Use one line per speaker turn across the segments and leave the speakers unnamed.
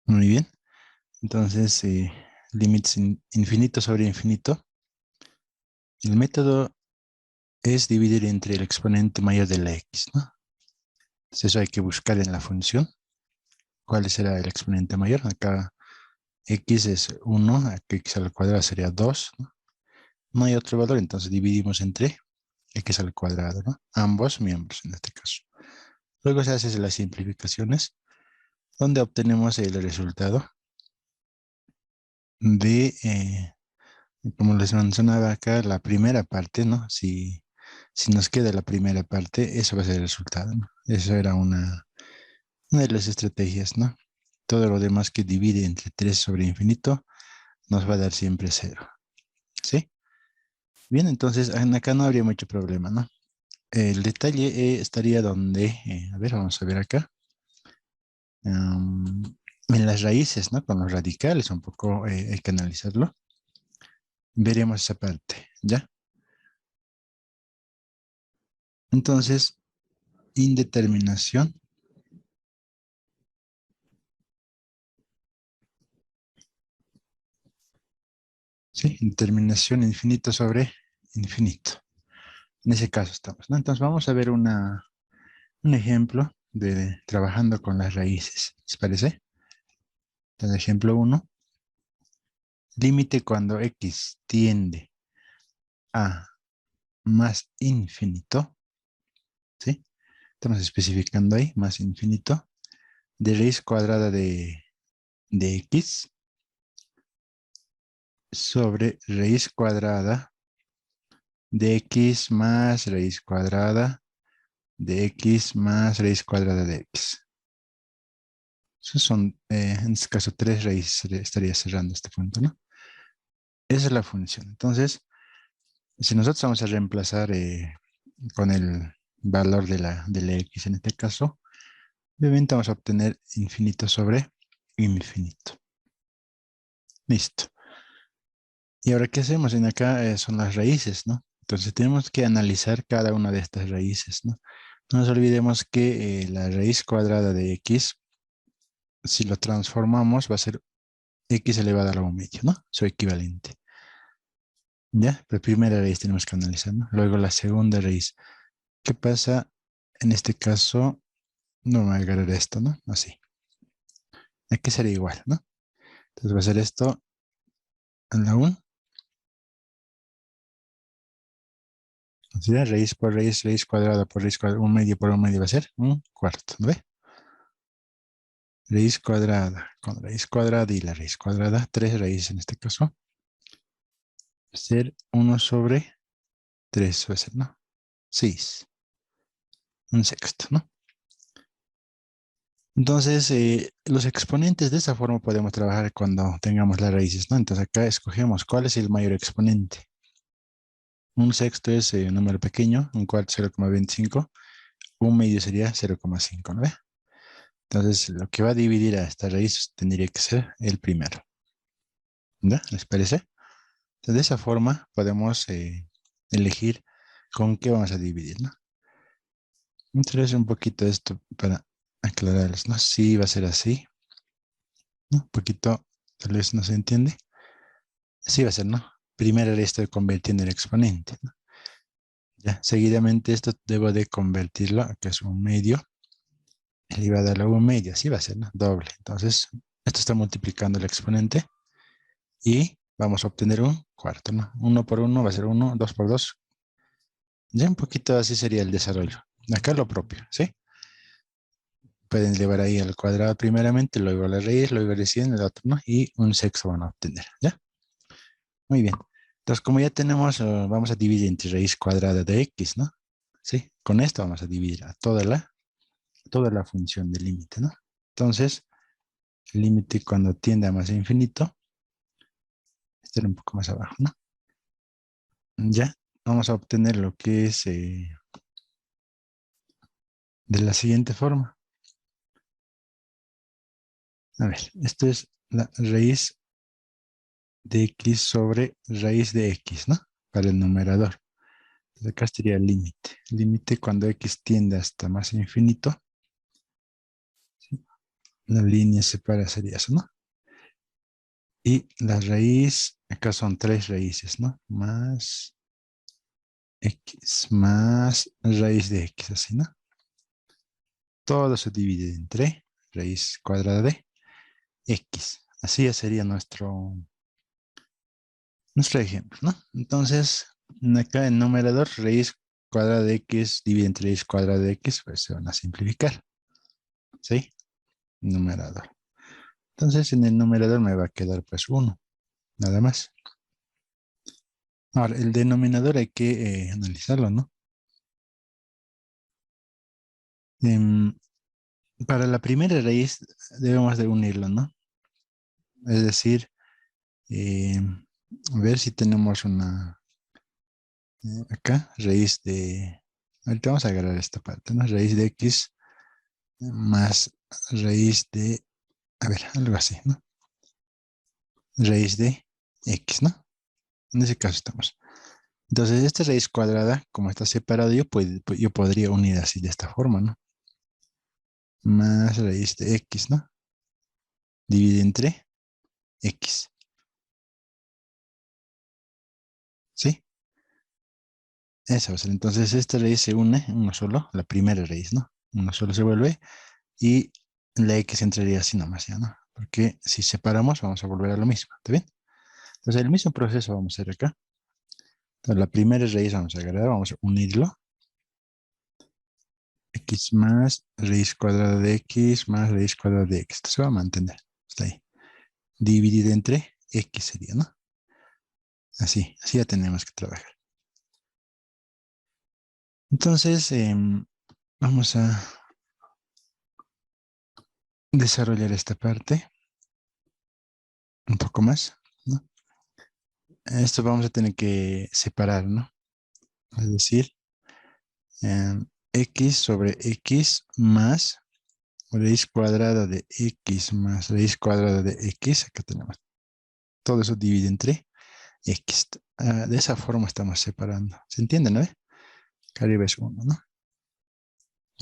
Muy bien. Entonces, límites infinito sobre infinito. El método es dividir entre el exponente mayor de la x, ¿no? Entonces eso hay que buscar en la función. ¿Cuál será el exponente mayor? Acá x es 1, aquí x al cuadrado sería 2, ¿no? No hay otro valor, entonces dividimos entre x al cuadrado, ¿no? Ambos miembros en este caso. Luego se hacen las simplificaciones, donde obtenemos el resultado de, como les mencionaba acá, la primera parte, ¿no? Si nos queda la primera parte, eso va a ser el resultado, ¿no? Eso era una de las estrategias, ¿no? Todo lo demás que divide entre 3 sobre infinito nos va a dar siempre 0, ¿sí? Bien, entonces acá no habría mucho problema, ¿no? El detalle estaría donde, a ver, vamos a ver acá, um, en las raíces, ¿no? Con los radicales, un poco hay que analizarlo. Veremos esa parte, ¿ya? Entonces, indeterminación, ¿sí? Indeterminación infinito sobre infinito. En ese caso estamos, ¿no? Entonces vamos a ver un ejemplo de trabajando con las raíces, ¿les parece? Entonces, ejemplo 1, límite cuando x tiende a más infinito, ¿sí? Estamos especificando ahí, más infinito, de raíz cuadrada de x sobre raíz cuadrada de x más raíz cuadrada de x más raíz cuadrada de x. Esos son, en este caso, 3 raíces, estaría cerrando este punto, ¿no? Esa es la función. Entonces, si nosotros vamos a reemplazar con el valor de la x en este caso, obviamente vamos a obtener infinito sobre infinito. Listo. Y ahora, ¿qué hacemos? En acá son las raíces, ¿no? Entonces tenemos que analizar cada una de estas raíces, ¿no? No nos olvidemos que la raíz cuadrada de x, si lo transformamos, va a ser x elevado a la 1 medio, ¿no? Su equivalente. ¿Ya? La primera raíz tenemos que analizar, ¿no? Luego la segunda raíz. ¿Qué pasa en este caso? No me voy a agarrar esto, ¿no? Así. Aquí sería igual, ¿no? Entonces va a ser esto a la 1. Así es, raíz por raíz, raíz cuadrada por raíz cuadrada, 1 medio por 1 medio va a ser un cuarto, ¿no ve? Raíz cuadrada con raíz cuadrada y la raíz cuadrada, 3 raíces en este caso, va a ser 1 sobre 3, va a ser, ¿no? 6, un sexto, ¿no? Entonces, los exponentes de esa forma podemos trabajar cuando tengamos las raíces, ¿no? Entonces acá escogemos cuál es el mayor exponente. Un sexto es un número pequeño, un cuarto 0,25, un medio sería 0,5, ¿no ve? Entonces, lo que va a dividir a esta raíz tendría que ser el primero, ¿ya? ¿Les parece? Entonces, de esa forma podemos elegir con qué vamos a dividir, ¿no? Entonces, un poquito esto para aclararles, ¿no? Sí, va a ser así, ¿no? Un poquito, tal vez no se entiende. Sí va a ser, ¿no? Primero le estoy convirtiendo en exponente, ¿no? Ya, seguidamente esto debo de convertirlo a que es un medio, elevado a la 1 media, así va a ser, ¿no? Doble. Entonces, esto está multiplicando el exponente y vamos a obtener un cuarto, ¿no? 1 por 1 va a ser 1, 2 por 2. Ya un poquito así sería el desarrollo. Acá lo propio, ¿sí? Pueden elevar ahí al cuadrado primeramente, luego a la raíz, luego recién el otro, ¿no? Y un sexto van a obtener, ¿ya? Muy bien. Entonces, como ya tenemos, vamos a dividir entre raíz cuadrada de x, ¿no? Sí, con esto vamos a dividir a toda la función del límite, ¿no? Entonces, el límite cuando tiende a más infinito, estará un poco más abajo, ¿no? Ya, vamos a obtener lo que es de la siguiente forma. A ver, esto es la raíz de x sobre raíz de x, ¿no? Para el numerador. Entonces, acá estaría el límite. Límite cuando x tiende hasta más infinito, ¿sí? La línea separa sería eso, ¿no? Y la raíz, acá son tres raíces, ¿no? Más x más raíz de x, así, ¿no? Todo se divide entre raíz cuadrada de x. Así ya sería nuestro ejemplo, ¿no? Entonces, acá en numerador, raíz cuadrada de x divide entre raíz cuadrada de x, pues se van a simplificar, ¿sí? Numerador. Entonces, en el numerador me va a quedar pues 1, nada más. Ahora, el denominador hay que analizarlo, ¿no? Em, para la primera raíz debemos de unirlo, ¿no? Es decir, a ver si tenemos una, acá, raíz de, ahorita vamos a agarrar esta parte, ¿no? Raíz de x más raíz de, a ver, algo así, ¿no? Raíz de x, ¿no? En ese caso estamos. Entonces, esta raíz cuadrada, como está separado, yo podría unir así de esta forma, ¿no? Más raíz de x, ¿no? Divide entre x, ¿sí? Esa va a ser. Entonces, esta raíz se une en uno solo, la primera raíz, ¿no? Uno solo se vuelve y la x entraría así nomás, ¿ya, no? Porque si separamos, vamos a volver a lo mismo, ¿está bien? Entonces, el mismo proceso vamos a hacer acá. Entonces, la primera raíz vamos a agarrar, vamos a unirlo. X más raíz cuadrada de x más raíz cuadrada de x. Esto se va a mantener. Está ahí. Dividido entre x sería, ¿no? Así ya tenemos que trabajar. Entonces, vamos a desarrollar esta parte un poco más, ¿no? Esto vamos a tener que separar, ¿no? Es decir, x sobre x más raíz cuadrada de x más raíz cuadrada de x. Acá tenemos. Todo eso divide entre x. De esa forma estamos separando. ¿Se entiende, no? Acá arriba es 1, ¿no?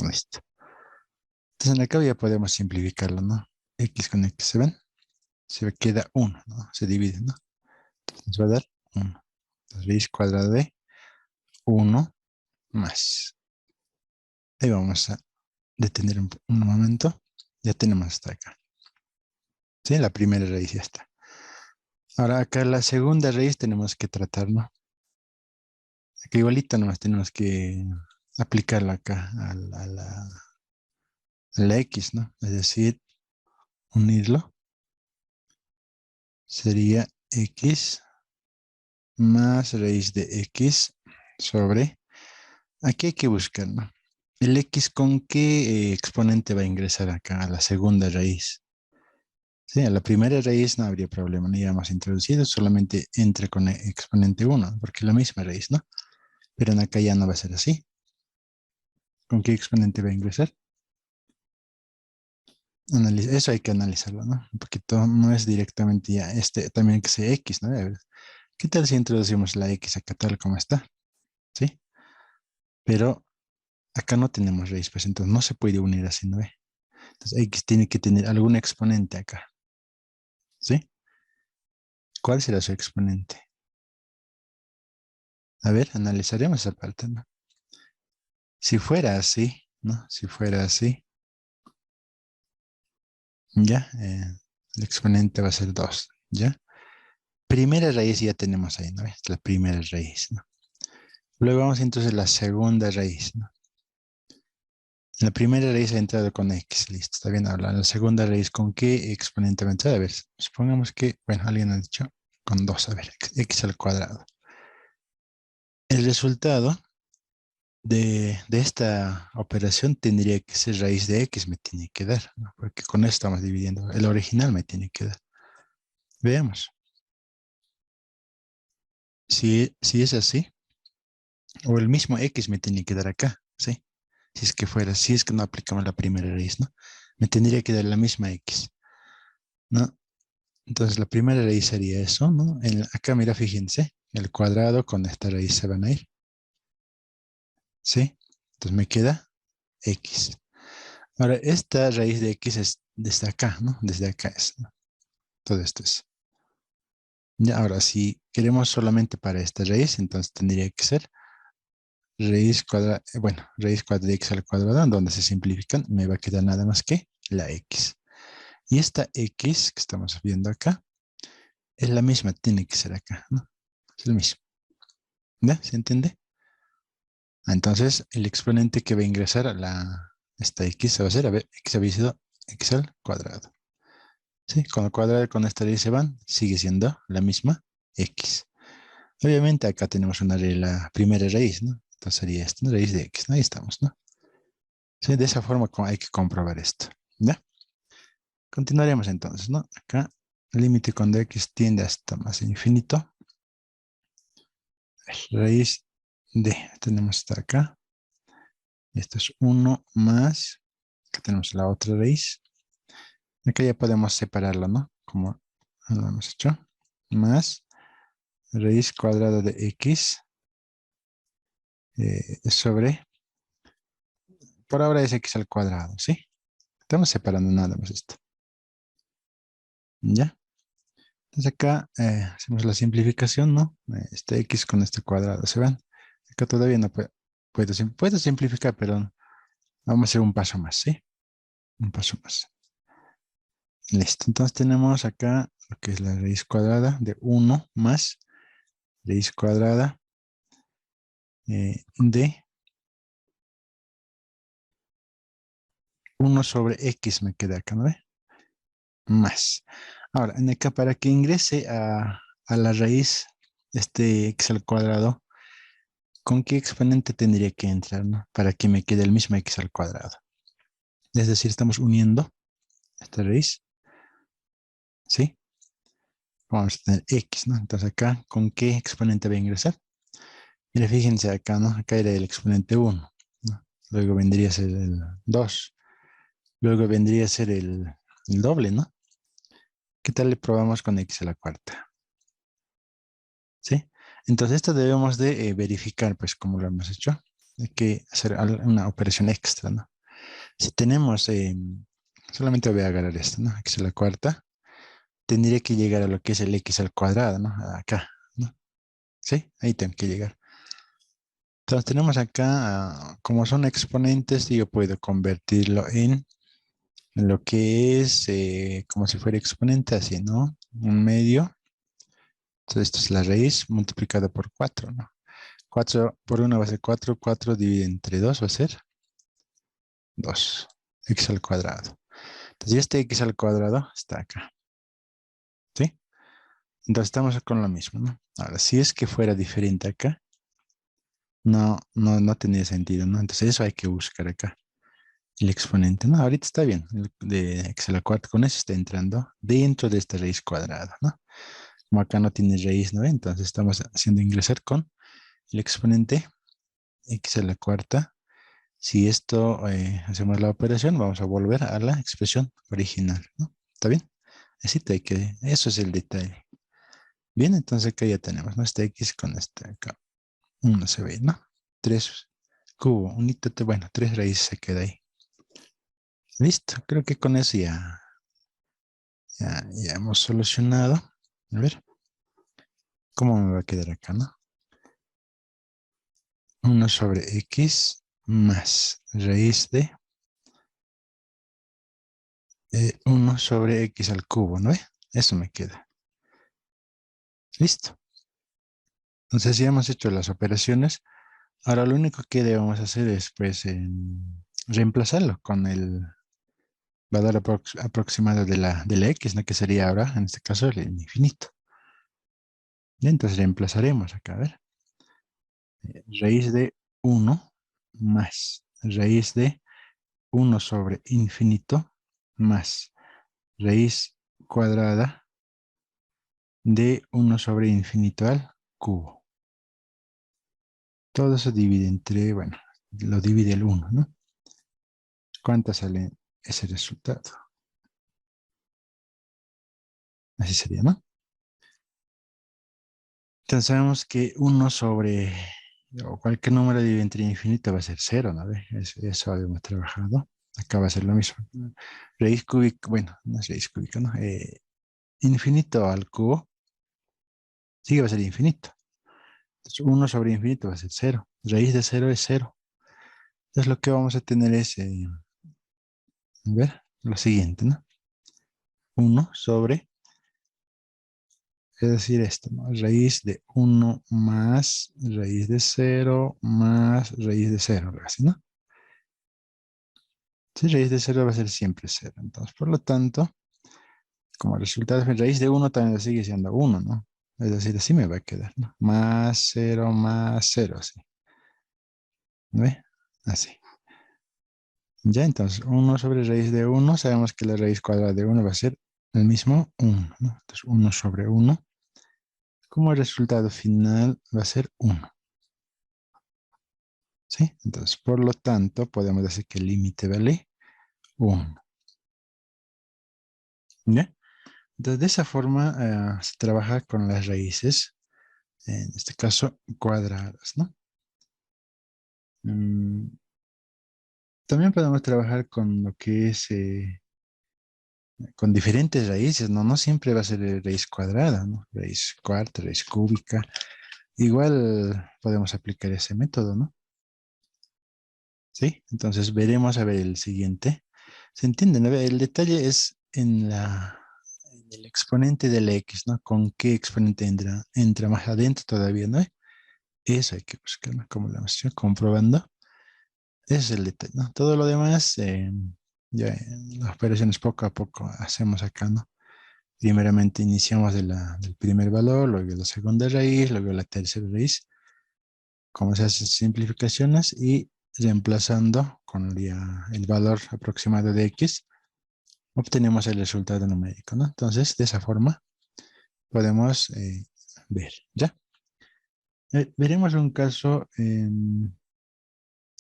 Listo. Entonces en acá ya podemos simplificarlo, ¿no? X con X, ¿se ven? Se queda 1, ¿no? Se divide, ¿no? Nos va a dar 1. Entonces raíz cuadrada de 1 más. Ahí vamos a detener un momento. Ya tenemos hasta acá. ¿Sí? La primera raíz ya está. Ahora acá la segunda raíz tenemos que tratar, ¿no? Acá igualito nomás tenemos que aplicarla acá a la X, ¿no? Es decir, unirlo sería X más raíz de X sobre, aquí hay que buscar, ¿no? El X con qué exponente va a ingresar acá a la segunda raíz. Sí, a la primera raíz no habría problema, no íbamos a introducir, solamente entre con el exponente 1, porque es la misma raíz, ¿no? Pero en acá ya no va a ser así. ¿Con qué exponente va a ingresar? Eso hay que analizarlo, ¿no? Un poquito, no es directamente ya, también que sea X, ¿no? A ver, ¿qué tal si introducimos la X acá tal como está? ¿Sí? Pero acá no tenemos raíz, pues entonces no se puede unir así, ¿no ve? Entonces X tiene que tener algún exponente acá, ¿sí? ¿Cuál será su exponente? A ver, analizaremos esa parte, ¿no? Si fuera así, ¿no? Si fuera así, ya, el exponente va a ser 2, ¿ya? Primera raíz ya tenemos ahí, ¿no ves? La primera raíz, ¿no? Luego vamos entonces a la segunda raíz, ¿no? La primera raíz ha entrado con X, listo, está bien hablado. La segunda raíz, ¿con qué exponente va a entrar? A ver, supongamos que, bueno, alguien ha dicho con 2, a ver, X al cuadrado. El resultado de esta operación tendría que ser raíz de X, me tiene que dar, ¿no? Porque con esto estamos dividiendo. El original me tiene que dar. Veamos. Si es así, o el mismo X me tiene que dar acá, ¿sí? Si es que fuera, si es que no aplicamos la primera raíz, ¿no? Me tendría que dar la misma X, ¿no? Entonces la primera raíz sería eso, ¿no? Acá, mira, fíjense, el cuadrado con esta raíz se van a ir, ¿sí? Entonces me queda X. Ahora, esta raíz de X desde acá, ¿no? Desde acá es, ¿no? Todo esto es. Ya, ahora, si queremos solamente para esta raíz, entonces tendría que ser raíz cuadrada, bueno, raíz cuadrada de x al cuadrado, donde se simplifican, me va a quedar nada más que la x. Y esta x que estamos viendo acá, es la misma, tiene que ser acá, ¿no? Es el mismo. ¿Ya? ¿Se entiende? Entonces, el exponente que va a ingresar a esta x va a ser, a ver, x había sido x al cuadrado. ¿Sí? Con el cuadrado con esta raíz se van, sigue siendo la misma x. Obviamente acá tenemos la primera raíz, ¿no? Entonces sería esta, ¿no? Raíz de x, ¿no? Ahí estamos, ¿no? Sí, de esa forma hay que comprobar esto, ¿ya? Continuaremos entonces, ¿no? Acá, límite cuando x tiende hasta más infinito. Raíz de, tenemos hasta acá. Esto es 1 más, acá tenemos la otra raíz. Acá ya podemos separarlo, ¿no? Como lo hemos hecho. Más raíz cuadrada de x sobre, por ahora es x al cuadrado, ¿sí? Estamos separando nada más esto. ¿Ya? Entonces acá hacemos la simplificación, ¿no? Este x con este cuadrado se van. Acá todavía no puedo simplificar, pero vamos a hacer un paso más, ¿sí? Un paso más. Listo. Entonces tenemos acá lo que es la raíz cuadrada de 1 más raíz cuadrada de 1 sobre x me queda acá, ¿no ve? Más. Ahora, en acá para que ingrese a la raíz este x al cuadrado, ¿con qué exponente tendría que entrar, no? Para que me quede el mismo x al cuadrado. Es decir, estamos uniendo esta raíz, ¿sí? Vamos a tener x, ¿no? Entonces acá, ¿con qué exponente va a ingresar? Mira, fíjense acá, ¿no? Acá era el exponente 1, ¿no? Luego vendría a ser el 2. Luego vendría a ser el doble, ¿no? ¿Qué tal le probamos con x a la cuarta? ¿Sí? Entonces esto debemos de verificar, pues, como lo hemos hecho. Hay que hacer una operación extra, ¿no? Si tenemos, solamente voy a agarrar esto, ¿no? X a la cuarta. Tendría que llegar a lo que es el x al cuadrado, ¿no? Acá, ¿no? ¿Sí? Ahí tengo que llegar. Entonces tenemos acá, como son exponentes, yo puedo convertirlo en lo que es como si fuera exponente, así, ¿no? Un medio. Entonces esto es la raíz multiplicada por 4, ¿no? 4 por 1 va a ser 4, 4 dividido entre 2 va a ser 2, x al cuadrado. Entonces este x al cuadrado está acá, ¿sí? Entonces estamos con lo mismo, ¿no? Ahora, si es que fuera diferente acá, no tendría sentido, ¿no? Entonces eso hay que buscar acá. El exponente, ¿no? Ahorita está bien. El de x a la cuarta con eso está entrando dentro de esta raíz cuadrada, ¿no? Como acá no tiene raíz, ¿no? Entonces estamos haciendo ingresar con el exponente x a la cuarta. Si esto hacemos la operación, vamos a volver a la expresión original, ¿no? ¿Está bien? Así te hay que, eso es el detalle. Bien, entonces acá ya tenemos, ¿no? Este x con este acá. Uno se ve, ¿no? 3 cubo, bueno, 3 raíces se queda ahí. Listo, creo que con eso ya hemos solucionado. A ver, ¿cómo me va a quedar acá, no? 1 sobre x más raíz de 1 sobre x al cubo, ¿no ve? Eso me queda. Listo. Entonces ya hemos hecho las operaciones. Ahora lo único que debemos hacer es pues reemplazarlo con el valor aproximado de la x, ¿no? Que sería ahora, en este caso, el infinito. Y entonces reemplazaremos acá, a ver. Raíz de 1 más raíz de 1 sobre infinito más raíz cuadrada de 1 sobre infinito al cubo. Todo eso divide entre, bueno, lo divide el 1, ¿no? ¿Cuánto sale ese resultado? Así sería, ¿no? Entonces sabemos que 1 sobre, o cualquier número dividido entre infinito va a ser 0, ¿no? Eso habíamos trabajado. Acá va a ser lo mismo. Raíz cúbica, bueno, no es raíz cúbica, ¿no? Infinito al cubo, sí que va a ser infinito. Entonces, 1 sobre infinito va a ser cero. Raíz de cero es cero. Entonces, lo que vamos a tener es, a ver, lo siguiente, ¿no? 1 sobre, es decir, esto, ¿no? Raíz de 1 más raíz de cero más raíz de cero, algo así, ¿no? Sí, raíz de cero va a ser siempre cero. Entonces, por lo tanto, como resultado, raíz de 1 también sigue siendo 1, ¿no? Es decir, así me va a quedar, ¿no? Más cero más cero, así. ¿Ve? Así. Ya, entonces, 1 sobre raíz de 1, sabemos que la raíz cuadrada de 1 va a ser el mismo 1, ¿no? Entonces, 1 sobre 1, como resultado final va a ser 1. ¿Sí? Entonces, por lo tanto, podemos decir que el límite vale 1. ¿Ya? Entonces, de esa forma se trabaja con las raíces, en este caso, cuadradas, ¿no? Mm, También podemos trabajar con lo que es, con diferentes raíces, ¿no? No siempre va a ser raíz cuadrada, ¿no? Raíz cuarta, raíz cúbica. Igual podemos aplicar ese método, ¿no? ¿Sí? Entonces veremos a ver el siguiente. ¿Se entiende? ¿No? El detalle es en el exponente de la x, ¿no? ¿Con qué exponente entra? Entra más adentro todavía, ¿no? Eso hay que buscar, ¿no? Como lo hemos hecho, comprobando. Ese es el detalle, ¿no? Todo lo demás, ya las operaciones poco a poco hacemos acá, ¿no? Primeramente iniciamos del primer valor, luego la segunda raíz, luego la tercera raíz. Como se hacen simplificaciones y reemplazando con el valor aproximado de x, obtenemos el resultado numérico, ¿no? Entonces, de esa forma podemos ver, ¿ya? Veremos un caso,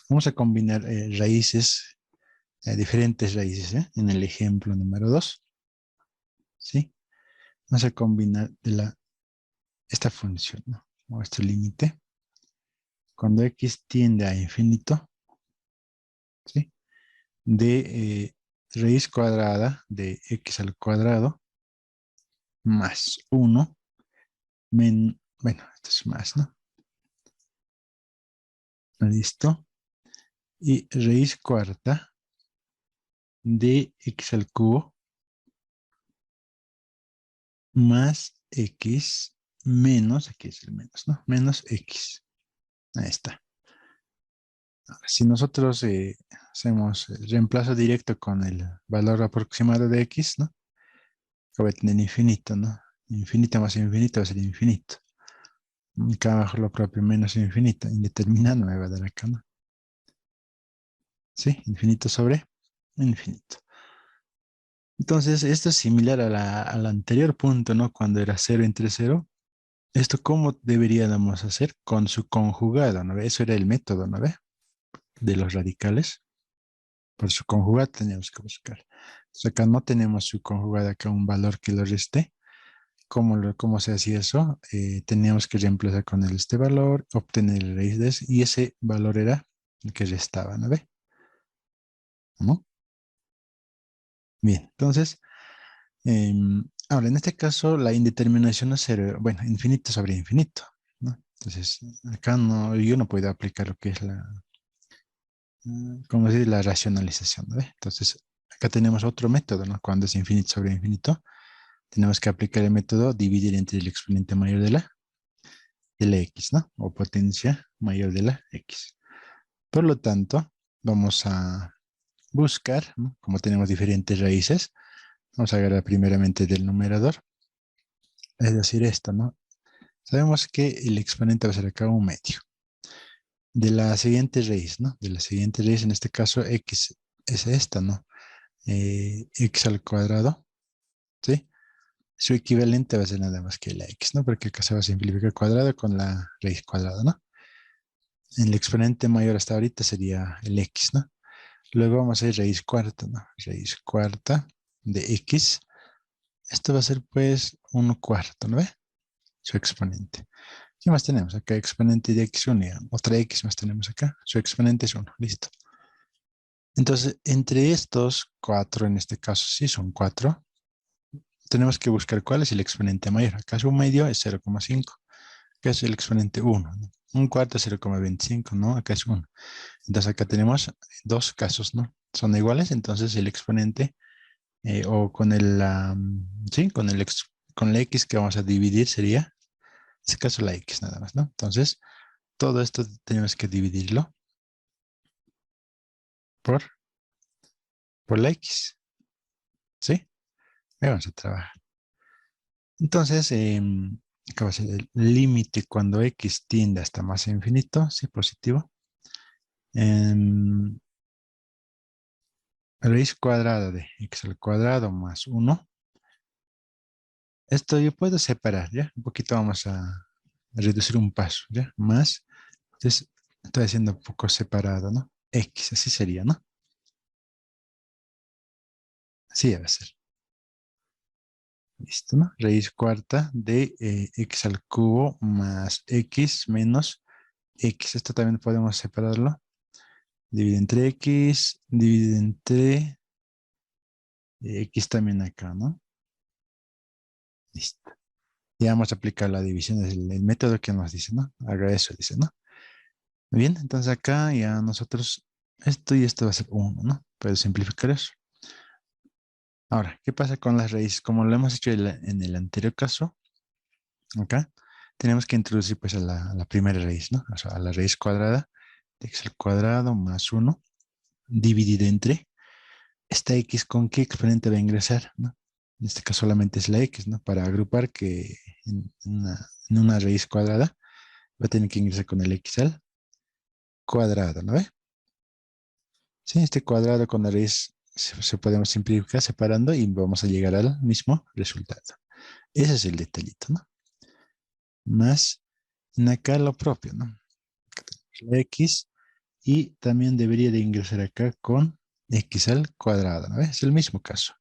vamos a combinar raíces, diferentes raíces, en el ejemplo número 2, ¿sí? Vamos a combinar esta función, ¿no? O este límite. Cuando x tiende a infinito, ¿sí? De raíz cuadrada de x al cuadrado más 1, bueno, esto es más, ¿no? Listo. Y raíz cuarta de x al cubo más x menos, aquí es el menos, ¿no? Menos x. Ahí está. Ahora, si nosotros hacemos el reemplazo directo con el valor aproximado de x, ¿no? Que va a tener infinito, ¿no? Infinito más infinito va a ser infinito. Acá abajo lo propio, menos infinito. Indeterminado me va a dar acá, ¿no? ¿Sí? Infinito sobre infinito. Entonces, esto es similar al anterior punto, ¿no? Cuando era 0 entre 0. ¿Esto cómo deberíamos hacer? Con su conjugado, ¿no ve? Eso era el método, ¿no ve? De los radicales. Por su conjugado tenemos que buscar. Entonces, acá no tenemos su conjugado, acá un valor que lo reste. ¿Cómo se hacía eso? Teníamos que reemplazar con este valor, obtener la raíz de eso, y ese valor era el que restaba, ¿no ve? ¿No? Bien, entonces, ahora en este caso la indeterminación es cero, bueno, infinito sobre infinito, ¿no? Entonces, acá no, yo no puedo aplicar lo que es ¿cómo decir? La racionalización, ¿no ve? Entonces, acá tenemos otro método, ¿no? Cuando es infinito sobre infinito, tenemos que aplicar el método dividir entre el exponente mayor de la x, ¿no? O potencia mayor de la x. Por lo tanto, vamos a buscar, ¿no? Como tenemos diferentes raíces, vamos a agarrar primeramente del numerador, es decir, esto, ¿no? Sabemos que el exponente va a ser acá un medio. De la siguiente raíz, ¿no? De la siguiente raíz, en este caso, x es esta, ¿no? X al cuadrado, ¿sí? Su equivalente va a ser nada más que la x, ¿no? Porque acá se va a simplificar el cuadrado con la raíz cuadrada, ¿no? El exponente mayor hasta ahorita sería el x, ¿no? Luego vamos a ir raíz cuarta, ¿no? Raíz cuarta de x. Esto va a ser pues 1/4, ¿no ve? Su exponente. ¿Qué más tenemos? Acá exponente de x1, otra x más tenemos acá. Su exponente es 1, listo. Entonces, entre estos 4, en este caso sí son 4, tenemos que buscar cuál es el exponente mayor. Acá es un medio, es 0,5. Acá es el exponente 1, ¿no? Un cuarto es 0,25, ¿no? Acá es 1. Entonces acá tenemos dos casos, ¿no? Son iguales, entonces el exponente, o con el, sí, con la x que vamos a dividir sería, en este caso la x nada más, ¿no? Entonces, todo esto tenemos que dividirlo por, por la x, ¿sí? Ahí vamos a trabajar. Entonces, acá va a ser el límite cuando x tiende hasta más infinito, sí, positivo. Em, Raíz cuadrada de x al cuadrado más 1. Esto yo puedo separar, ¿ya? Un poquito vamos a reducir un paso, ¿ya? Más, entonces estoy haciendo un poco separado, ¿no? X, así sería, ¿no? Así debe ser. Listo, ¿no? Raíz cuarta de x al cubo más x menos x. Esto también podemos separarlo. Divide entre x, divide entre x también acá, ¿no? Listo. Ya vamos a aplicar la división, es el método que nos dice, ¿no? Haga eso, dice, ¿no? Bien, entonces acá ya nosotros, esto y esto va a ser 1, ¿no? Puedo simplificar eso. Ahora, ¿qué pasa con las raíces? Como lo hemos hecho en el anterior caso, acá, tenemos que introducir pues a la primera raíz, ¿no? O sea, a la raíz cuadrada de x al cuadrado más 1 dividido entre esta x con qué exponente va a ingresar, ¿no? En este caso solamente es la x, ¿no? Para agrupar que en una raíz cuadrada va a tener que ingresar con el x al cuadrado, ¿no ve? Sí, este cuadrado con la raíz se podemos simplificar separando y vamos a llegar al mismo resultado. Ese es el detallito, ¿no? Más en acá lo propio, ¿no? La x y también debería de ingresar acá con x al cuadrado, ¿no? Es el mismo caso.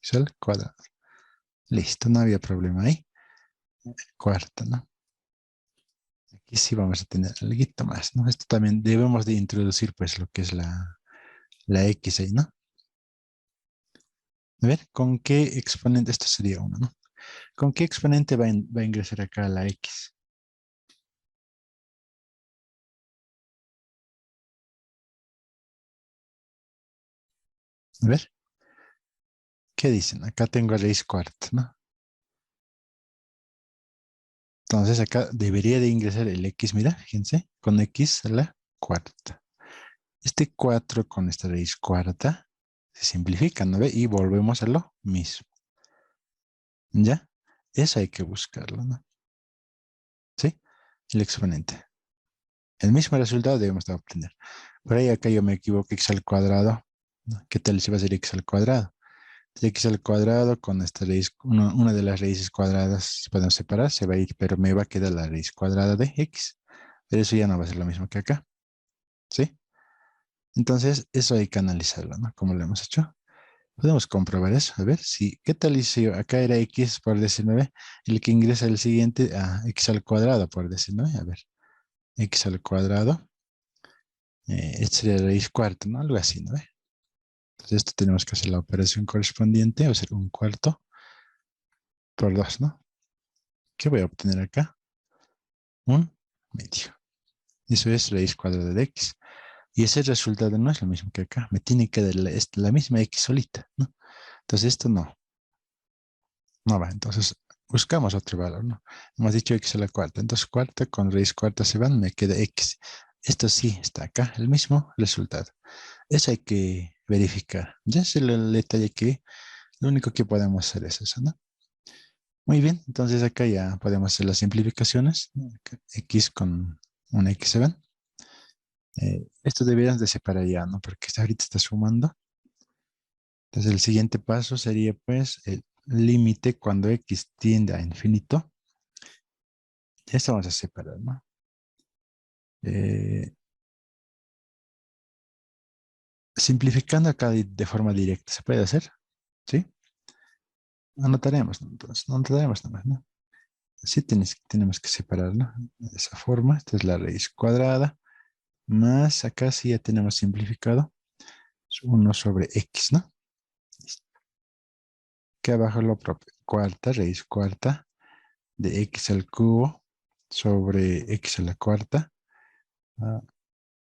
X al cuadrado. Listo, no había problema ahí. Cuarta, ¿no? Aquí sí vamos a tener algo más, ¿no? Esto también debemos de introducir pues lo que es la x ahí, ¿no? A ver, ¿con qué exponente? Esto sería uno, ¿no? ¿Con qué exponente va a ingresar acá la x? A ver, ¿qué dicen? Acá tengo raíz cuarta, ¿no? Entonces acá debería de ingresar el x, mira, fíjense, con x a la cuarta. Este 4 con esta raíz cuarta se simplifica, ¿no ve? Y volvemos a lo mismo. ¿Ya? Eso hay que buscarlo, ¿no? ¿Sí? El exponente. El mismo resultado debemos de obtener. Por ahí acá yo me equivoco, x al cuadrado, ¿no? ¿Qué tal si va a ser x al cuadrado? X al cuadrado con esta raíz, una de las raíces cuadradas podemos separar, se va a ir, pero me va a quedar la raíz cuadrada de x. Pero eso ya no va a ser lo mismo que acá, ¿sí? Entonces, eso hay que analizarlo, ¿no? Como lo hemos hecho. Podemos comprobar eso, a ver, si, ¿qué tal si acá era x por 19, el que ingresa el siguiente a x al cuadrado por 19, a ver, x al cuadrado, esta sería la raíz cuarta, ¿no? Algo así, ¿no? Entonces, esto tenemos que hacer la operación correspondiente, o sea, un cuarto por 2, ¿no? ¿Qué voy a obtener acá? Un medio. Eso es raíz cuadrada de x. Y ese resultado no es lo mismo que acá. Me tiene que dar la misma x solita, ¿no? Entonces esto no va. Entonces buscamos otro valor, ¿no? Hemos dicho x a la cuarta. Entonces cuarta con raíz cuarta se van, me queda x. Esto sí está acá, el mismo resultado. Eso hay que verificar. Ya es el detalle que lo único que podemos hacer es eso, ¿no? Muy bien, entonces acá ya podemos hacer las simplificaciones, ¿no? X con una x se van. Esto deberías de separar ya, ¿no? Porque ahorita está sumando. Entonces el siguiente paso sería pues el límite cuando x tiende a infinito. Esto vamos a separar, ¿no? Eh, Simplificando acá de forma directa, ¿se puede hacer? ¿Sí? Anotaremos, ¿no? Entonces, no anotaremos nada más, ¿no? Así tenemos que separar, ¿no? De esa forma, esta es la raíz cuadrada, más acá sí ya tenemos simplificado. 1 sobre x, ¿no? Que abajo lo propio. Cuarta, raíz cuarta de x al cubo sobre x a la cuarta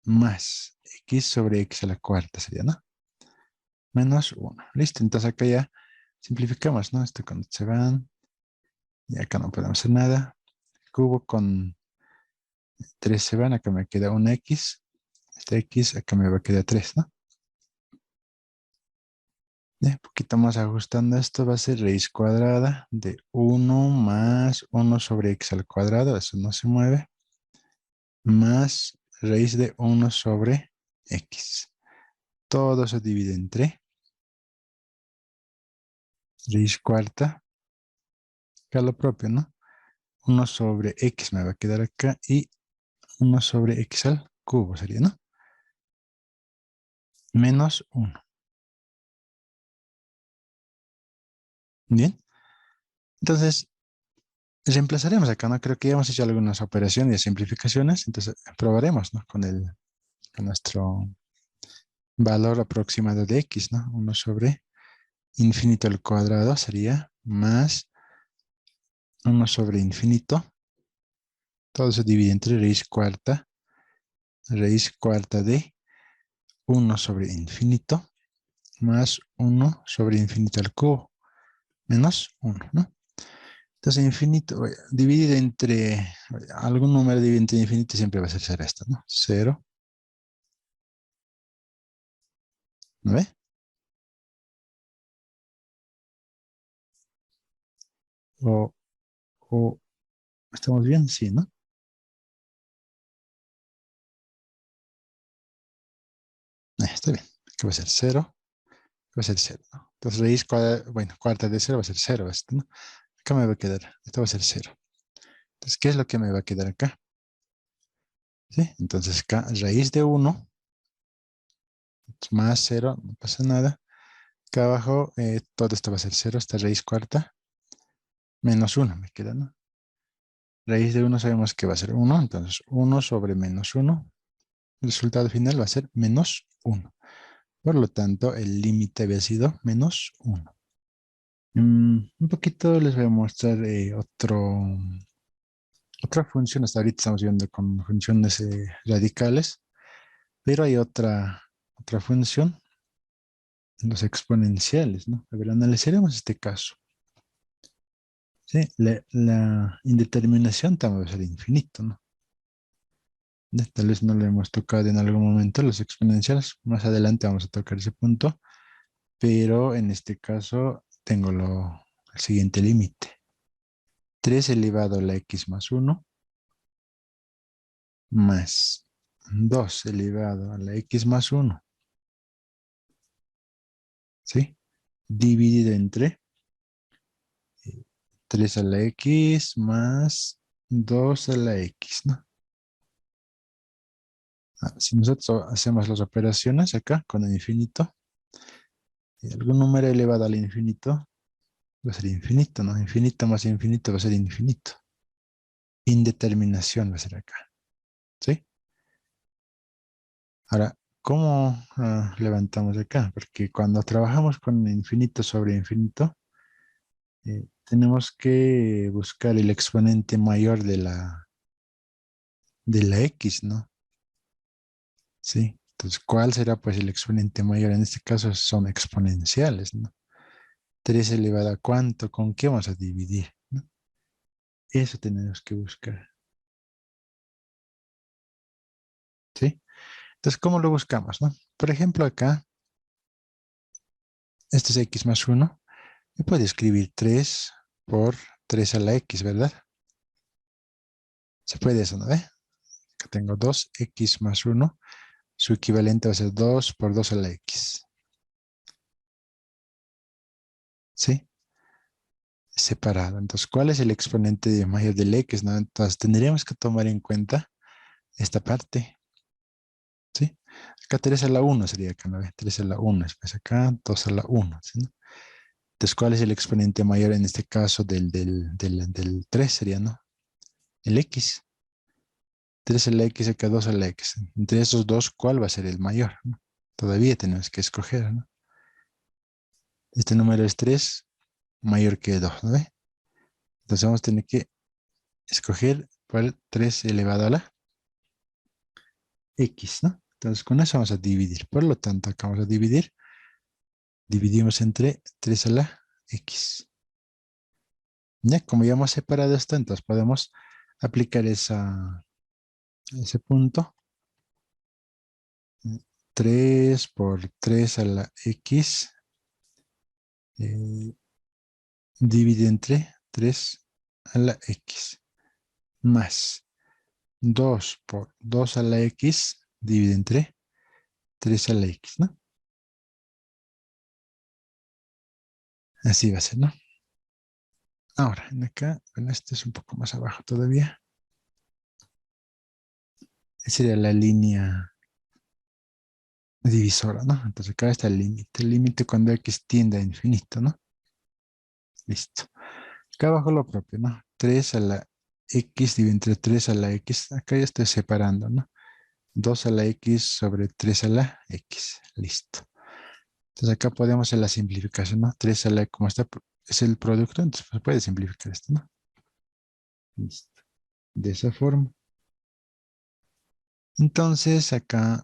más x sobre x a la cuarta sería, ¿no? Menos 1. Listo, entonces acá ya simplificamos, ¿no? Esto cuando se van. Y acá no podemos hacer nada. Cubo con 3 se van, acá me queda una x. Esta x, acá me va a quedar 3, ¿no? Un poquito más ajustando esto, va a ser raíz cuadrada de 1 más 1 sobre x al cuadrado, eso no se mueve, más raíz de 1 sobre x. Todo se divide entre raíz cuarta, acá lo propio, ¿no? 1 sobre x me va a quedar acá y 1 sobre x al cubo sería, ¿no? Menos 1. Bien. Entonces, reemplazaremos acá, ¿no? Creo que ya hemos hecho algunas operaciones y simplificaciones, entonces probaremos, ¿no? Con nuestro valor aproximado de x, ¿no? 1 sobre infinito al cuadrado sería más 1 sobre infinito. Todo se divide entre raíz cuarta de 1 sobre infinito más 1 sobre infinito al cubo menos 1, ¿no? Entonces infinito, dividido entre algún número dividido entre infinito siempre va a ser 0 esto, ¿no? 0, ¿no ve? O, o, ¿estamos bien? Sí, ¿no? Está bien. ¿Qué va a ser? 0. Va a ser 0, ¿no? Entonces raíz cuadrada, bueno, cuarta de 0 va a ser 0 esto, ¿no? Acá me va a quedar, esto va a ser 0. Entonces, ¿qué es lo que me va a quedar acá? ¿Sí? Entonces acá raíz de 1 más 0, no pasa nada. Acá abajo todo esto va a ser 0, esta raíz cuarta, menos 1 me queda, ¿no? Raíz de 1 sabemos que va a ser 1, entonces 1 sobre menos 1. El resultado final va a ser menos 1. Por lo tanto, el límite había sido menos 1. Un poquito les voy a mostrar otra función. Hasta ahorita estamos viendo con funciones radicales, pero hay otra función, los exponenciales, ¿no? A ver, analizaremos este caso. ¿Sí? La indeterminación también va a ser infinito, ¿no? Tal vez no lo hemos tocado en algún momento, los exponenciales. Más adelante vamos a tocar ese punto, pero en este caso tengo el siguiente límite. 3 elevado a la x más 1 más 2 elevado a la x más 1, ¿sí? Dividido entre 3 a la x más 2 a la x, ¿no? Si nosotros hacemos las operaciones acá con el infinito, algún número elevado al infinito va a ser infinito, ¿no? Infinito más infinito va a ser infinito. Indeterminación va a ser acá, ¿sí? Ahora, ¿cómo levantamos acá? Porque cuando trabajamos con infinito sobre infinito, tenemos que buscar el exponente mayor de la x, ¿no? Sí. Entonces, ¿cuál será pues el exponente mayor? En este caso son exponenciales, ¿no? 3 elevado a cuánto, ¿con qué vamos a dividir? ¿No? Eso tenemos que buscar, ¿sí? Entonces, ¿cómo lo buscamos, no? Por ejemplo, acá, este es x más 1. Y puedo escribir 3 por 3 a la x, ¿verdad? Se puede eso, ¿no ve? Acá tengo 2x más 1. Su equivalente va a ser 2 por 2 a la x. ¿Sí? Separado. Entonces, ¿cuál es el exponente mayor del x, no? Entonces, tendríamos que tomar en cuenta esta parte. ¿Sí? Acá 3 a la 1 sería acá, ¿no ve? 3 a la 1. Después acá 2 a la 1. ¿Sí, no? Entonces, ¿cuál es el exponente mayor en este caso del 3 sería, ¿no? El x. 3 a la x acá 2 a la x. Entre esos dos, ¿cuál va a ser el mayor? ¿No? Todavía tenemos que escoger, ¿no? Este número es 3 mayor que 2, ¿no ve? Entonces vamos a tener que escoger cuál 3 elevado a la x, ¿no? Entonces con eso vamos a dividir. Por lo tanto, acá vamos a dividir. Dividimos entre 3 a la x. Ya, como ya hemos separado esto, entonces podemos aplicar ese punto. 3 por 3 a la x eh, divide entre 3 a la x más 2 por 2 a la x divide entre 3 a la x, ¿no? Así va a ser, ¿no? Ahora, en acá, bueno, este es un poco más abajo todavía. Esa sería la línea divisora, ¿no? Entonces acá está el límite cuando x tiende a infinito, ¿no? Listo. Acá abajo lo propio, ¿no? 3 a la x dividido entre 3 a la x. Acá ya estoy separando, ¿no? 2 a la x sobre 3 a la x. Listo. Entonces acá podemos hacer la simplificación, ¿no? 3 a la, como está, es el producto, entonces se puede simplificar esto, ¿no? Listo. De esa forma. Entonces acá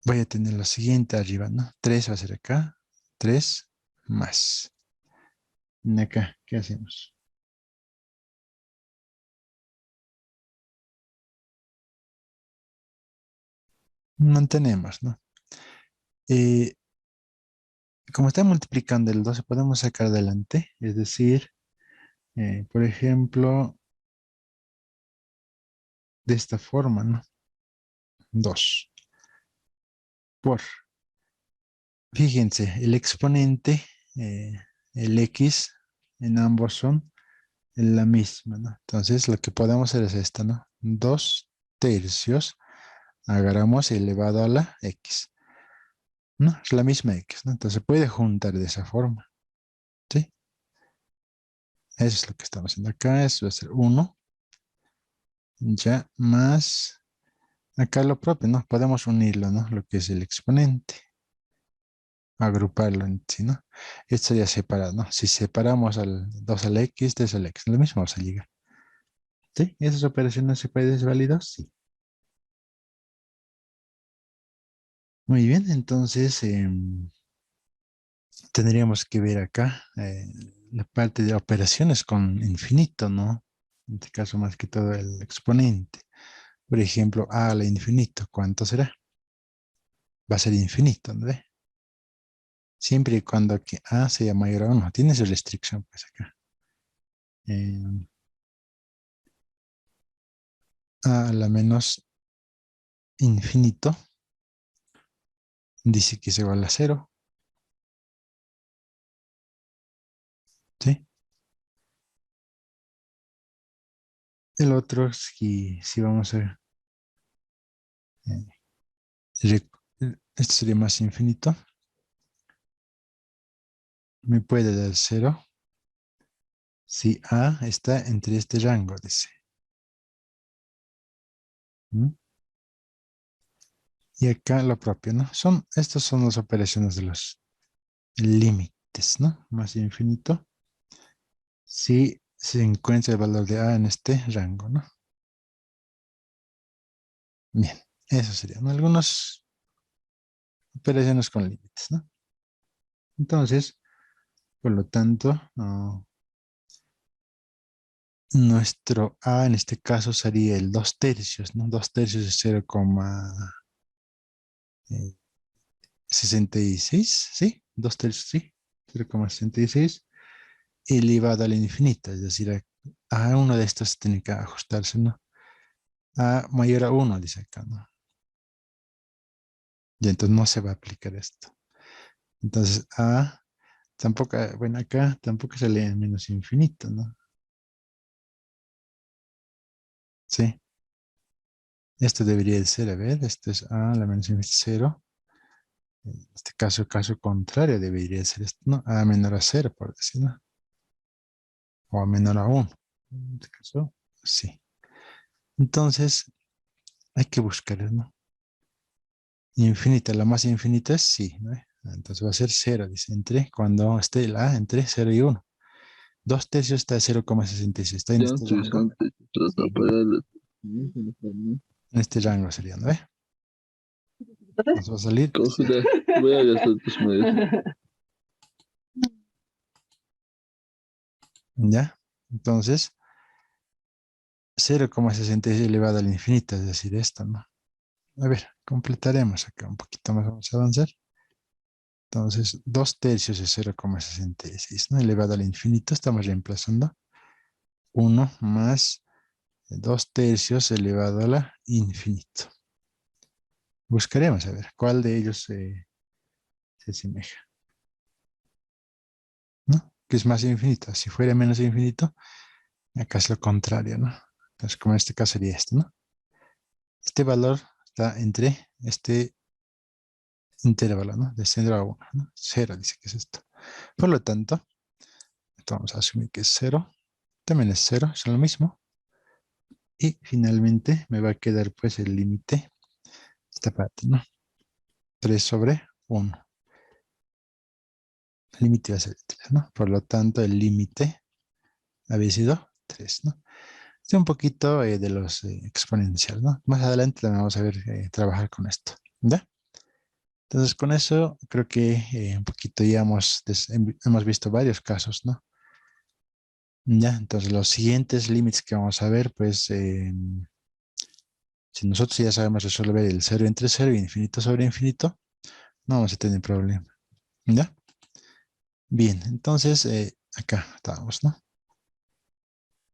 voy a tener lo siguiente arriba, ¿no? 3 va a ser acá. 3 más. Y acá, ¿qué hacemos? Mantenemos, ¿no? Eh, como está multiplicando el 12, podemos sacar adelante. Es decir, por ejemplo, de esta forma, ¿no? 2 por, fíjense, el exponente, eh, el x, en ambos son la misma, ¿no? Entonces, lo que podemos hacer es esto, ¿no? 2 tercios, agarramos elevado a la x, ¿no? Es la misma x, ¿no? Entonces, se puede juntar de esa forma, ¿sí? Eso es lo que estamos haciendo acá. Eso va a ser 1, ya más, acá lo propio, ¿no? Podemos unirlo, ¿no? Lo que es el exponente, agruparlo en sí, ¿no? Esto sería separado, ¿no? Si separamos al 2 a la x, 3 a la x, lo mismo vamos a llegar. ¿Sí? ¿Esas operaciones se pueden validar? Sí. Muy bien, entonces tendríamos que ver acá la parte de operaciones con infinito, ¿no? En este caso, más que todo el exponente. Por ejemplo, a al infinito, ¿cuánto será? Va a ser infinito, ¿no? Siempre y cuando aquí a sea mayor a 1. Tiene su restricción, pues acá. Eh, a la menos infinito dice que es igual a 0, ¿sí? El otro, si vamos a... eh, este sería más infinito. Me puede dar 0 si a está entre este rango, dice. ¿Mm? Y acá lo propio, ¿no? Estas son las operaciones de los límites, ¿no? Más infinito. Si se encuentra el valor de a en este rango, ¿no? Bien, eso serían algunas operaciones con límites, ¿no? Entonces, por lo tanto, nuestro a en este caso sería el 2 tercios, ¿no? 2 tercios es 0,66, ¿sí? 2 tercios, sí. 0,66 elevado al infinito, es decir, a uno de estos tiene que ajustarse, ¿no? A mayor a 1, dice acá, ¿no? Y entonces no se va a aplicar esto. Entonces, a tampoco, bueno, acá tampoco sale en menos infinito, ¿no? Sí. Esto debería de ser, a ver, esto es a la menos infinito 0. En este caso, caso contrario, debería ser esto, ¿no? A menor a 0, por decir, ¿no? O a menor a 1. En este caso, sí. Entonces, hay que buscar, ¿no? Infinita, la más infinita es sí, ¿no? Entonces va a ser 0, dice, cuando esté la A entre 0 y 1. 2 tercios está a 0,66. Está en
Ya
este rango.
interesante. Trata
Sí.
para darle.
En este rango sería, ¿no? Nos va a salir,
Considera, voy a gastar tus medios.
¿ya? Entonces, 0,66 elevado al infinito, es decir, esto, ¿no? A ver, completaremos acá un poquito más, vamos a avanzar. Entonces, 2 tercios es 0,66, ¿no? Elevado al infinito, estamos reemplazando 1 más 2 tercios elevado a la infinito. Buscaremos a ver cuál de ellos se asemeja, ¿no? Que es más infinito. Si fuera menos infinito, acá es lo contrario, ¿no? Entonces, como en este caso sería esto, ¿no? Este valor está entre este intervalo, ¿no? De 0 a 1, ¿no? 0 dice que es esto. Por lo tanto, esto vamos a asumir que es 0. También es 0, es lo mismo. Y finalmente me va a quedar pues el límite, esta parte, ¿no? 3 sobre 1. El límite va a ser 3, ¿no? Por lo tanto, el límite había sido 3, ¿no? Es un poquito de los exponenciales, ¿no? Más adelante también vamos a ver trabajar con esto, ¿ya? Entonces, con eso creo que un poquito ya hemos visto varios casos, ¿no? Ya, entonces los siguientes límites que vamos a ver, pues, si nosotros ya sabemos resolver el 0 entre 0 y infinito sobre infinito, no vamos a tener problema, ¿ya? Bien, entonces, acá estamos, ¿no?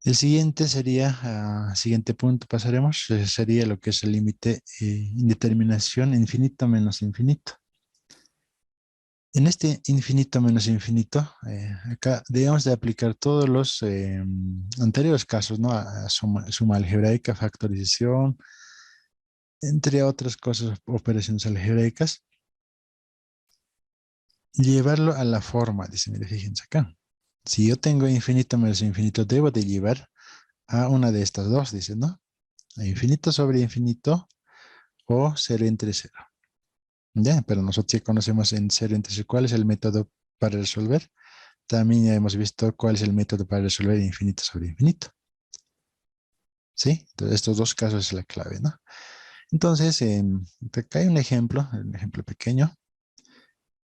El siguiente sería, siguiente punto pasaremos, sería lo que es el límite indeterminación infinito menos infinito. En este infinito menos infinito, acá debemos de aplicar todos los anteriores casos, ¿no? A suma algebraica, factorización, entre otras cosas, operaciones algebraicas, y llevarlo a la forma, dice, mire, fíjense acá. Si yo tengo infinito menos infinito, debo de llevar a una de estas dos, dice, ¿no? A infinito sobre infinito o 0 entre 0. Ya, pero nosotros ya conocemos en 0 entre 0 cuál es el método para resolver. También ya hemos visto cuál es el método para resolver infinito sobre infinito. ¿Sí? Entonces, estos dos casos es la clave, ¿no? Entonces, acá hay un ejemplo pequeño,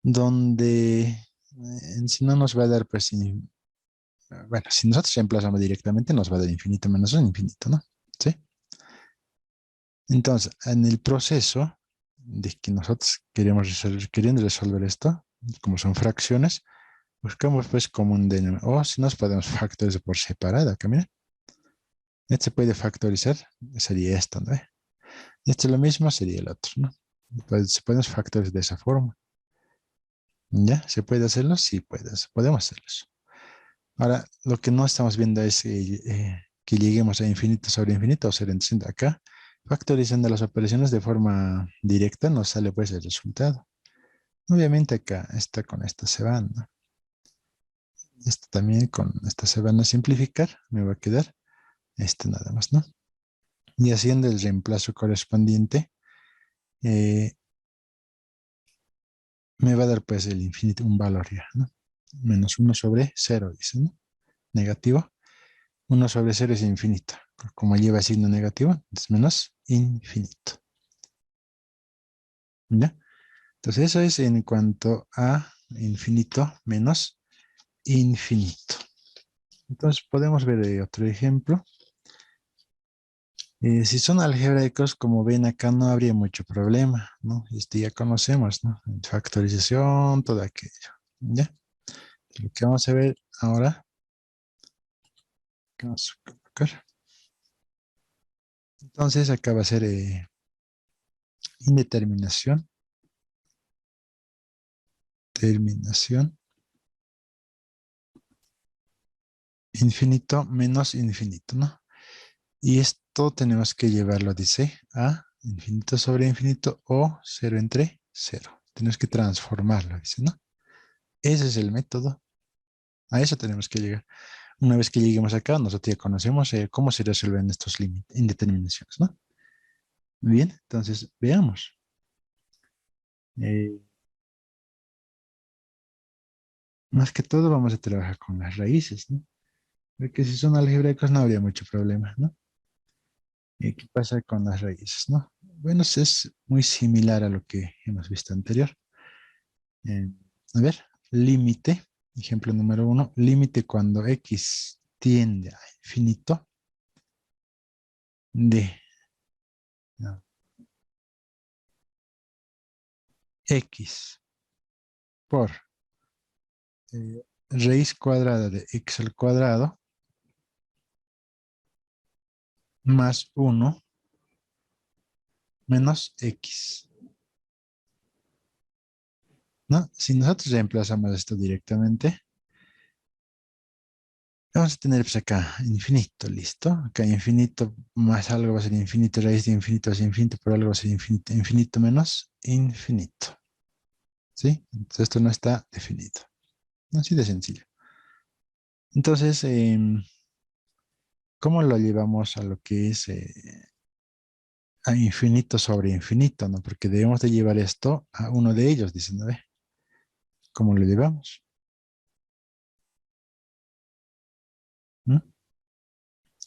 donde en sí no nos va a dar, pues, bueno, si nosotros reemplazamos directamente, nos va a dar infinito menos un infinito, ¿no? ¿Sí? Entonces, en el proceso de que nosotros queriendo resolver esto, como son fracciones, buscamos pues común denominador, o si nos podemos factorizar por separado, acá mira, este se puede factorizar, sería esto, ¿no? Este es lo mismo, sería el otro, ¿no? Pues se pueden factorizar de esa forma. ¿Ya? ¿Se puede hacerlo? Sí, podemos hacerlo. Ahora, lo que no estamos viendo es que lleguemos a infinito sobre infinito o ser entre acá. Factorizando las operaciones de forma directa nos sale pues el resultado. Obviamente acá, esta con esta se van, ¿no? Esta también con esta se van a simplificar. Me va a quedar esto nada más, ¿no? Y haciendo el reemplazo correspondiente, eh, me va a dar pues el infinito, un valor ya, ¿no? Menos 1 sobre 0, dice, ¿no? Negativo. 1 sobre 0 es infinito. Como lleva signo negativo, es menos infinito. ¿Ya? Entonces eso es en cuanto a infinito menos infinito. Entonces podemos ver otro ejemplo. Si son algebraicos, como ven acá, no habría mucho problema, ¿no? Este ya conocemos, ¿no? Factorización, todo aquello, ¿ya? Lo que vamos a ver ahora, que vamos a colocar. Entonces acá va a ser indeterminación, terminación, infinito menos infinito, ¿no? Y esto tenemos que llevarlo, dice, a infinito sobre infinito o 0 entre 0. Tenemos que transformarlo, dice, ¿no? Ese es el método. A eso tenemos que llegar. Una vez que lleguemos acá, nosotros ya conocemos cómo se resuelven estos límites, indeterminaciones, ¿no? Bien, entonces veamos. Eh, Más que todo vamos a trabajar con las raíces, ¿no? Porque si son algebraicos no habría mucho problema, ¿no? ¿Y qué pasa con las raíces, no? Bueno, es muy similar a lo que hemos visto anterior. Eh, a ver, límite, ejemplo número 1, límite cuando x tiende a infinito de no, x por raíz cuadrada de x al cuadrado más 1 menos x, ¿no? Si nosotros reemplazamos esto directamente, vamos a tener pues acá infinito, ¿listo? Acá infinito más algo va a ser infinito, raíz de infinito va a ser infinito, pero algo va a ser infinito, infinito menos infinito, ¿sí? Entonces esto no está definido. Así de sencillo. Entonces, ¿cómo lo llevamos a lo que es a infinito sobre infinito, ¿no? Porque debemos de llevar esto a uno de ellos, dicen, ¿no? ¿Cómo lo llevamos? ¿Mm?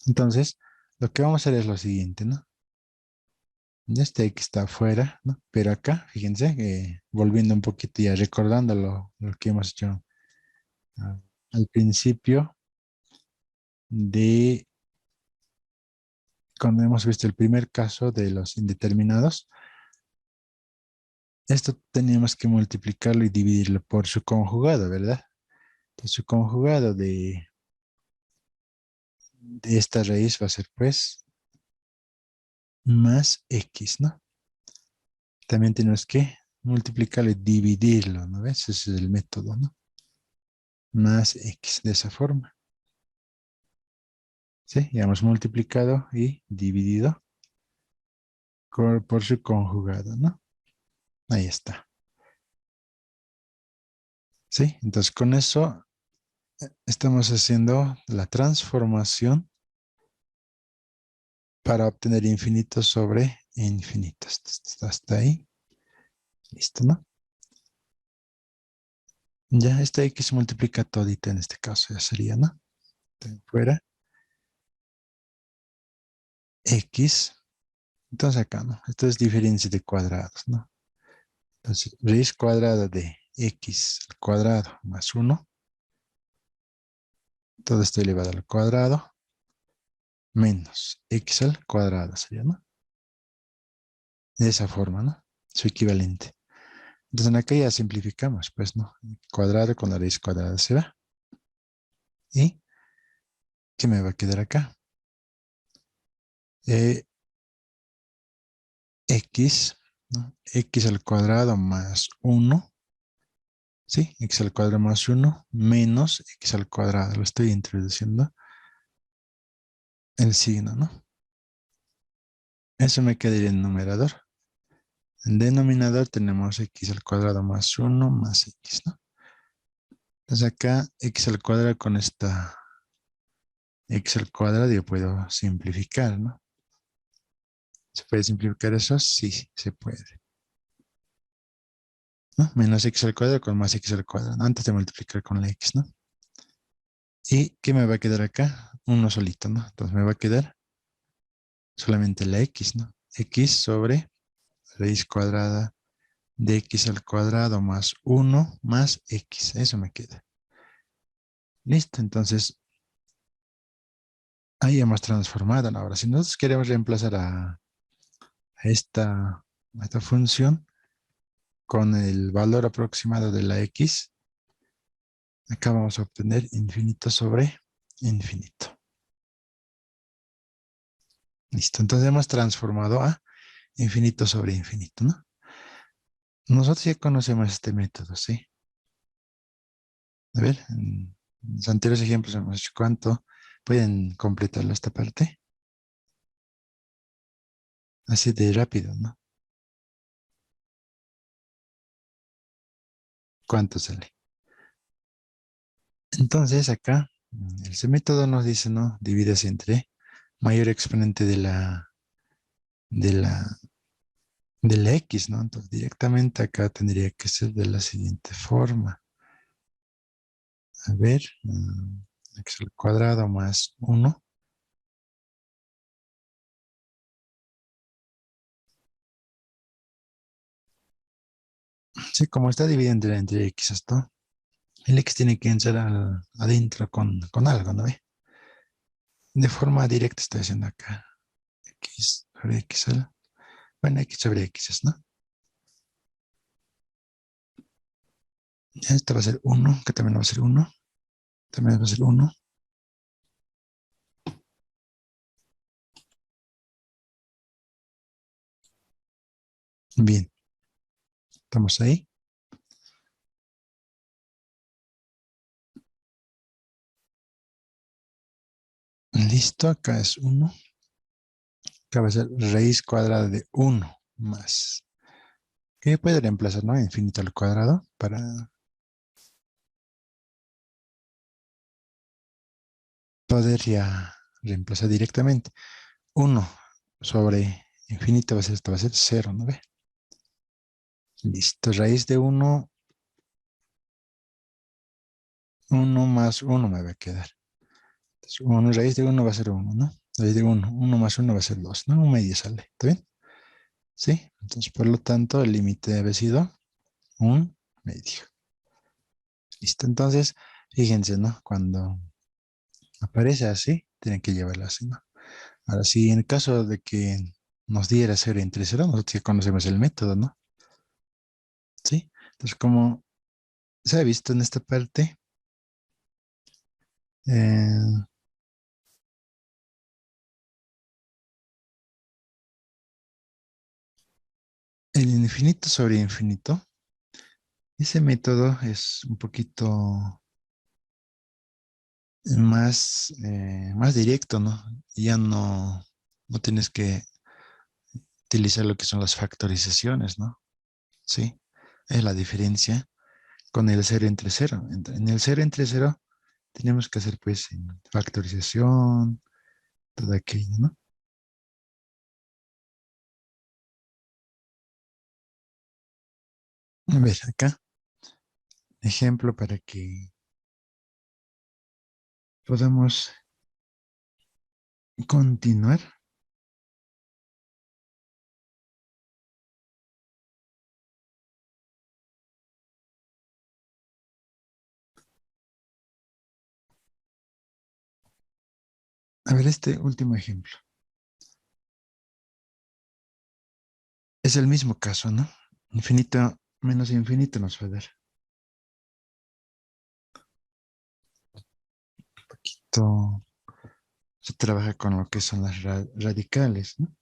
Entonces, lo que vamos a hacer es lo siguiente, ¿no? Ya este X está afuera, ¿no? Pero acá, fíjense, volviendo un poquito ya, recordando lo que hemos hecho ah, al principio de cuando hemos visto el primer caso de los indeterminados, esto teníamos que multiplicarlo y dividirlo por su conjugado, ¿verdad? Entonces, su conjugado de esta raíz va a ser, pues, más X, ¿no? También tenemos que multiplicarlo y dividirlo, ¿no ves? Ese es el método, ¿no? Más X, de esa forma. ¿Sí? Ya hemos multiplicado y dividido por su conjugado, ¿no? Ahí está. ¿Sí? Entonces, con eso estamos haciendo la transformación para obtener infinito sobre infinito. Hasta ahí. Listo, ¿no? Ya esta X se multiplica todita en este caso, ya sería, ¿no? Fuera X. Entonces acá, ¿no? Esto es diferencia de cuadrados, ¿no? Entonces, raíz cuadrada de X al cuadrado más 1. Todo esto elevado al cuadrado menos X al cuadrado sería, ¿no? De esa forma, ¿no? Su equivalente. Entonces en acá ya simplificamos, pues, ¿no? Cuadrado con la raíz cuadrada se va. ¿Y qué me va a quedar acá? Eh, X, ¿no? X al cuadrado más 1, ¿sí? X al cuadrado más 1 menos X al cuadrado. Lo estoy introduciendo el signo, ¿no? Eso me quedaría en numerador. En denominador tenemos X al cuadrado más 1 más X, ¿no? Entonces acá X al cuadrado con esta X al cuadrado yo puedo simplificar, ¿no? ¿Se puede simplificar eso? Sí, se puede, ¿no? Menos X al cuadrado con más X al cuadrado, ¿no? Antes de multiplicar con la X, ¿no? ¿Y qué me va a quedar acá? Uno solito, ¿no? Entonces me va a quedar solamente la X, ¿no? X sobre raíz cuadrada de X al cuadrado más 1 más X. Eso me queda. Listo, entonces ahí hemos transformado, ¿no? Ahora, si nosotros queremos reemplazar a esta función con el valor aproximado de la X, acá vamos a obtener infinito sobre infinito. Listo, entonces hemos transformado a infinito sobre infinito, ¿no? Nosotros ya conocemos este método, ¿sí? A ver, en los anteriores ejemplos hemos hecho cuánto. ¿Pueden completarlo esta parte? Así de rápido, ¿no? ¿Cuánto sale? Entonces acá, ese método nos dice, ¿no? Divides entre mayor exponente de la de la X, ¿no? Entonces directamente acá tendría que ser de la siguiente forma. A ver, X al cuadrado más 1. Sí, como está dividido entre X esto, el X tiene que entrar adentro con algo, ¿no ve? De forma directa estoy haciendo acá. X sobre X, bueno, X sobre X, ¿no? Esto va a ser 1, que también va a ser 1. También va a ser 1. Bien, estamos ahí. Listo, acá es 1. Acá va a ser raíz cuadrada de 1 más. ¿Qué puede reemplazar, no? Infinito al cuadrado para poder ya reemplazar directamente. 1 sobre infinito va a ser, esto va a ser 0, ¿no ve? Listo, raíz de 1, 1 más 1 me va a quedar. Entonces, raíz de 1 va a ser 1, ¿no? Raíz de 1, 1 más 1 va a ser 2, ¿no? Un medio sale, ¿está bien? Sí, entonces por lo tanto el límite debe sido un medio. Listo, entonces fíjense, ¿no? Cuando aparece así, tienen que llevarlo así, ¿no? Ahora, si en el caso de que nos diera 0 entre 0, nosotros ya conocemos el método, ¿no? Sí, entonces como se ha visto en esta parte, eh, el infinito sobre infinito, ese método es un poquito más directo, ¿no? Ya no tienes que utilizar lo que son las factorizaciones, ¿no? Sí, es la diferencia con el 0 entre 0. En el 0 entre 0 tenemos que hacer pues factorización, todo aquello, ¿no? A ver, acá, ejemplo para que podamos continuar. A ver, este último ejemplo. Es el mismo caso, ¿no? Infinito menos infinito nos va a dar. Esto se trabaja con lo que son las radicales, ¿no?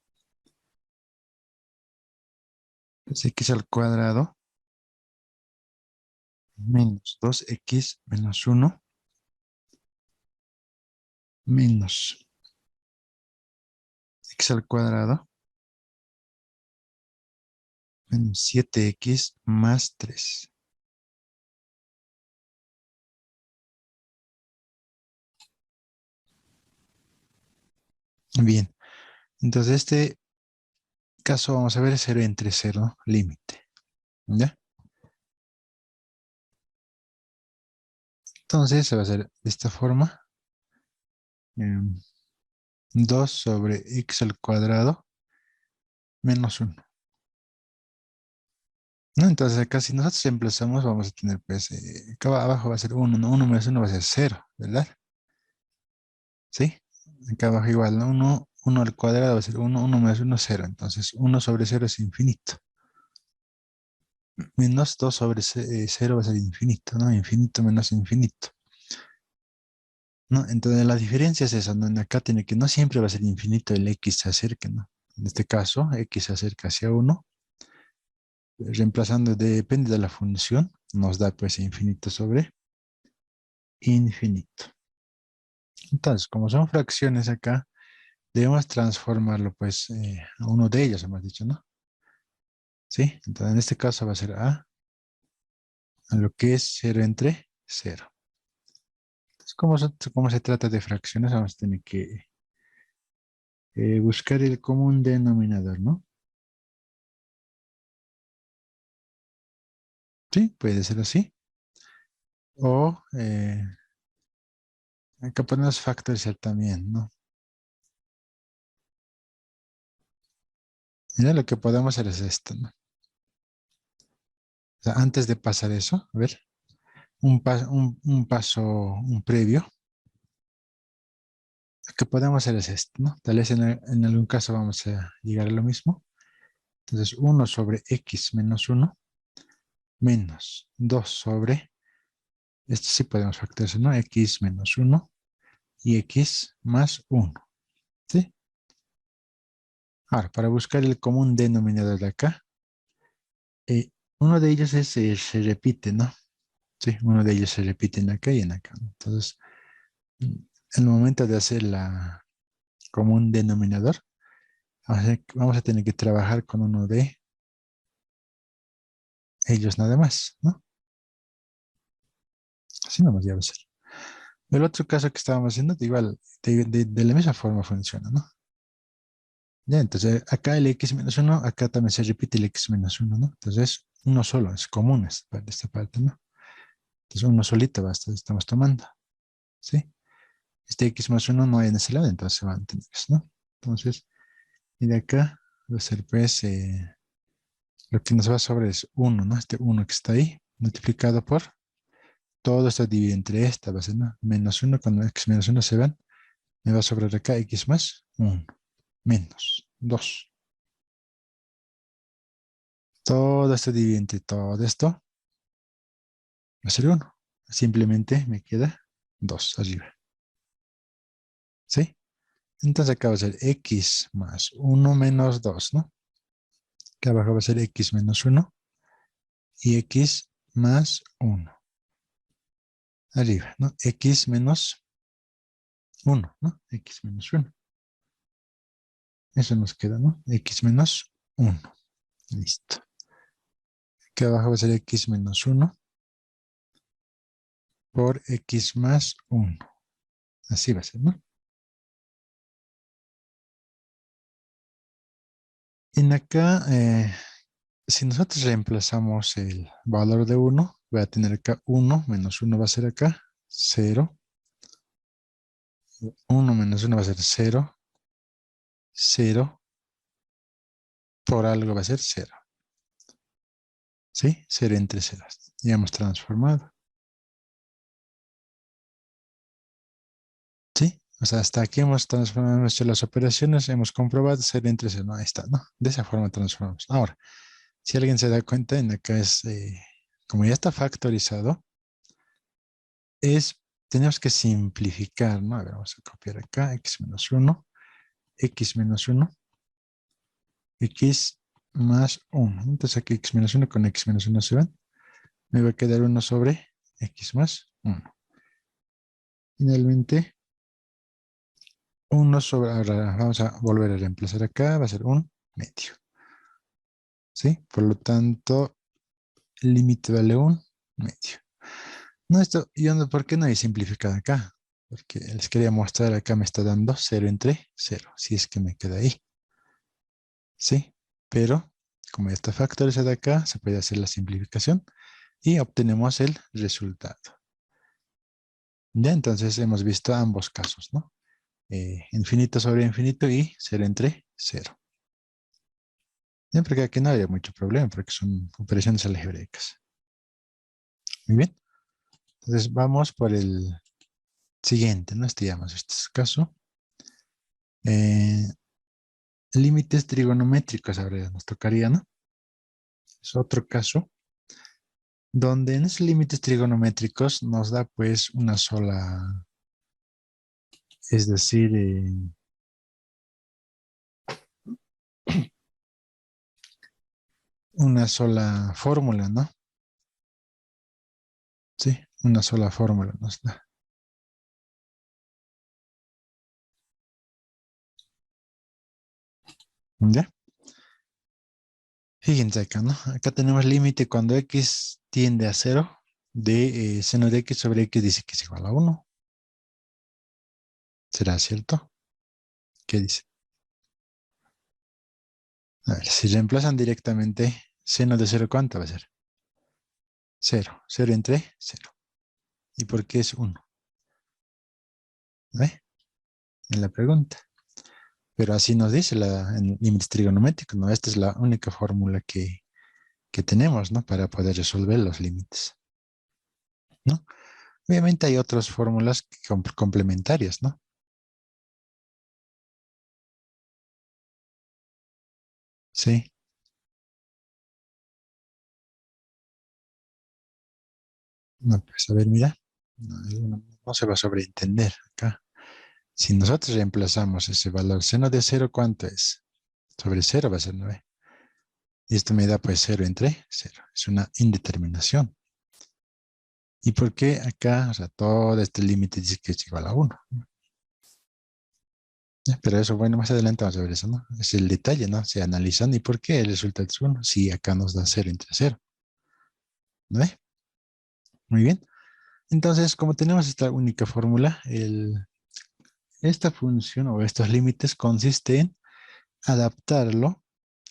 Entonces, x al cuadrado menos 2x menos 1 menos x al cuadrado menos 7x más 3. Bien, entonces este caso vamos a ver 0 entre 0, límite. ¿Ya? Entonces se va a hacer de esta forma. 2 sobre x al cuadrado menos 1. ¿No? Entonces acá si nosotros emplazamos vamos a tener pues, acá abajo va a ser 1, ¿no? 1 menos 1 va a ser 0, ¿verdad? ¿Sí? Acá abajo igual, ¿no? 1 al cuadrado va a ser 1, 1 menos 1, 0. Entonces 1 sobre 0 es infinito. Menos 2 sobre 0 va a ser infinito, ¿no? Infinito menos infinito. ¿No? Entonces la diferencia es esa, ¿no? En acá tiene que no siempre va a ser infinito el x se acerque, ¿no? En este caso, x se acerca hacia 1. Reemplazando, depende de la función, nos da pues infinito sobre infinito. Entonces, como son fracciones acá, debemos transformarlo pues a uno de ellos, hemos dicho, ¿no? ¿Sí? Entonces, en este caso va a ser a lo que es 0 entre 0. Entonces, como se trata de fracciones, vamos a tener que buscar el común denominador, ¿no? Sí, puede ser así. O acá ponemos factorizar también, ¿no? Mira, lo que podemos hacer es esto, ¿no? O sea, antes de pasar eso, a ver, un paso, un previo, lo que podemos hacer es esto, ¿no? Tal vez en algún caso vamos a llegar a lo mismo. Entonces, 1 sobre x menos 1 menos 2 sobre, esto sí podemos factorizar, ¿no? X menos 1 y x más 1, ¿sí? Ahora, para buscar el común denominador de acá, eh, uno de ellos se repite, ¿no? Sí, uno de ellos se repite en acá y en acá, ¿no? Entonces, en el momento de hacer la común denominador, vamos a tener que trabajar con uno de ellos nada más, ¿no? Así nomás ya va a ser. El otro caso que estábamos haciendo, igual, de la misma forma funciona, ¿no? Ya, entonces acá el x menos 1, acá también se repite el x menos 1, ¿no? Entonces, uno solo, es común esta parte, ¿no? Entonces, uno solito basta, estamos tomando, ¿sí? Este x más 1 no hay en ese lado, entonces se va a entender eso, ¿no? Entonces, y de acá va a ser, pues, lo que nos va a sobrar es 1, ¿no? Este 1 que está ahí, multiplicado por todo esto dividido entre esta, va a ser, ¿no? Menos 1, cuando x menos 1 se van, me va a sobrar acá x más 1, menos 2. Todo esto dividido entre todo esto va a ser 1. Simplemente me queda 2 arriba. ¿Sí? Entonces acá va a ser x más 1 menos 2, ¿no? Acá abajo va a ser x menos 1 y x más 1. Arriba, ¿no? X menos 1, ¿no? X menos 1. Eso nos queda, ¿no? X menos 1. Listo. Aquí abajo va a ser x menos 1 por x más 1. Así va a ser, ¿no? En acá, si nosotros reemplazamos el valor de 1, voy a tener acá 1 menos 1 va a ser acá 0. 1 menos 1 va a ser 0. 0 por algo va a ser 0. ¿Sí? 0 entre ceros. Ya hemos transformado. ¿Sí? O sea, hasta aquí hemos transformado, hemos hecho las operaciones, hemos comprobado 0 entre 0. No, ahí está, ¿no? De esa forma transformamos. Ahora, si alguien se da cuenta, en acá es, como ya está factorizado, tenemos que simplificar, ¿no? A ver, vamos a copiar acá, x menos 1, x menos 1, x más 1. Entonces aquí x menos 1 con x menos 1 se van. Me va a quedar 1 sobre x más 1. Finalmente, 1 sobre, ahora vamos a volver a reemplazar acá, va a ser un medio. ¿Sí? Por lo tanto, el límite vale un medio. No, ¿por qué no hay simplificado acá? Porque les quería mostrar acá me está dando 0 entre 0, si es que me queda ahí. ¿Sí? Pero, como ya está factorizado acá, se puede hacer la simplificación y obtenemos el resultado. Ya, entonces hemos visto ambos casos, ¿no? Infinito sobre infinito y 0 entre 0. Ya, porque aquí no había mucho problema, porque son operaciones algebraicas. Muy bien. Entonces vamos por el siguiente, ¿no? Este es caso. Eh, límites trigonométricos, ahora nos tocaría, ¿no? Es otro caso donde en esos límites trigonométricos nos da pues una sola, es decir, una sola fórmula, ¿no? Sí, una sola fórmula nos da. ¿Ya? Fíjense acá, ¿no? Acá tenemos límite cuando x tiende a 0 de seno de x sobre x dice que es igual a 1. ¿Será cierto? ¿Qué dice? A ver, si reemplazan directamente seno de 0, ¿cuánto va a ser? 0. 0 entre 0. ¿Y por qué es 1? ¿Ve? En la pregunta. Pero así nos dice en límites trigonométricos, ¿no? Esta es la única fórmula que tenemos, ¿no? Para poder resolver los límites, ¿no? Obviamente hay otras fórmulas complementarias, ¿no? Sí. No, pues a ver, mira. No se va a sobreentender acá. Si nosotros reemplazamos ese valor, seno de 0, ¿cuánto es? Sobre 0 va a ser 9. Y esto me da pues 0 entre 0. Es una indeterminación. ¿Y por qué acá, o sea, todo este límite dice que es igual a 1? Pero eso, bueno, más adelante vamos a ver eso, ¿no? Es el detalle, ¿no? Se analizan y por qué el resultado es 1. Si acá nos da 0 entre 0. ¿No ve? Muy bien. Entonces, como tenemos esta única fórmula, esta función o estos límites consiste en adaptarlo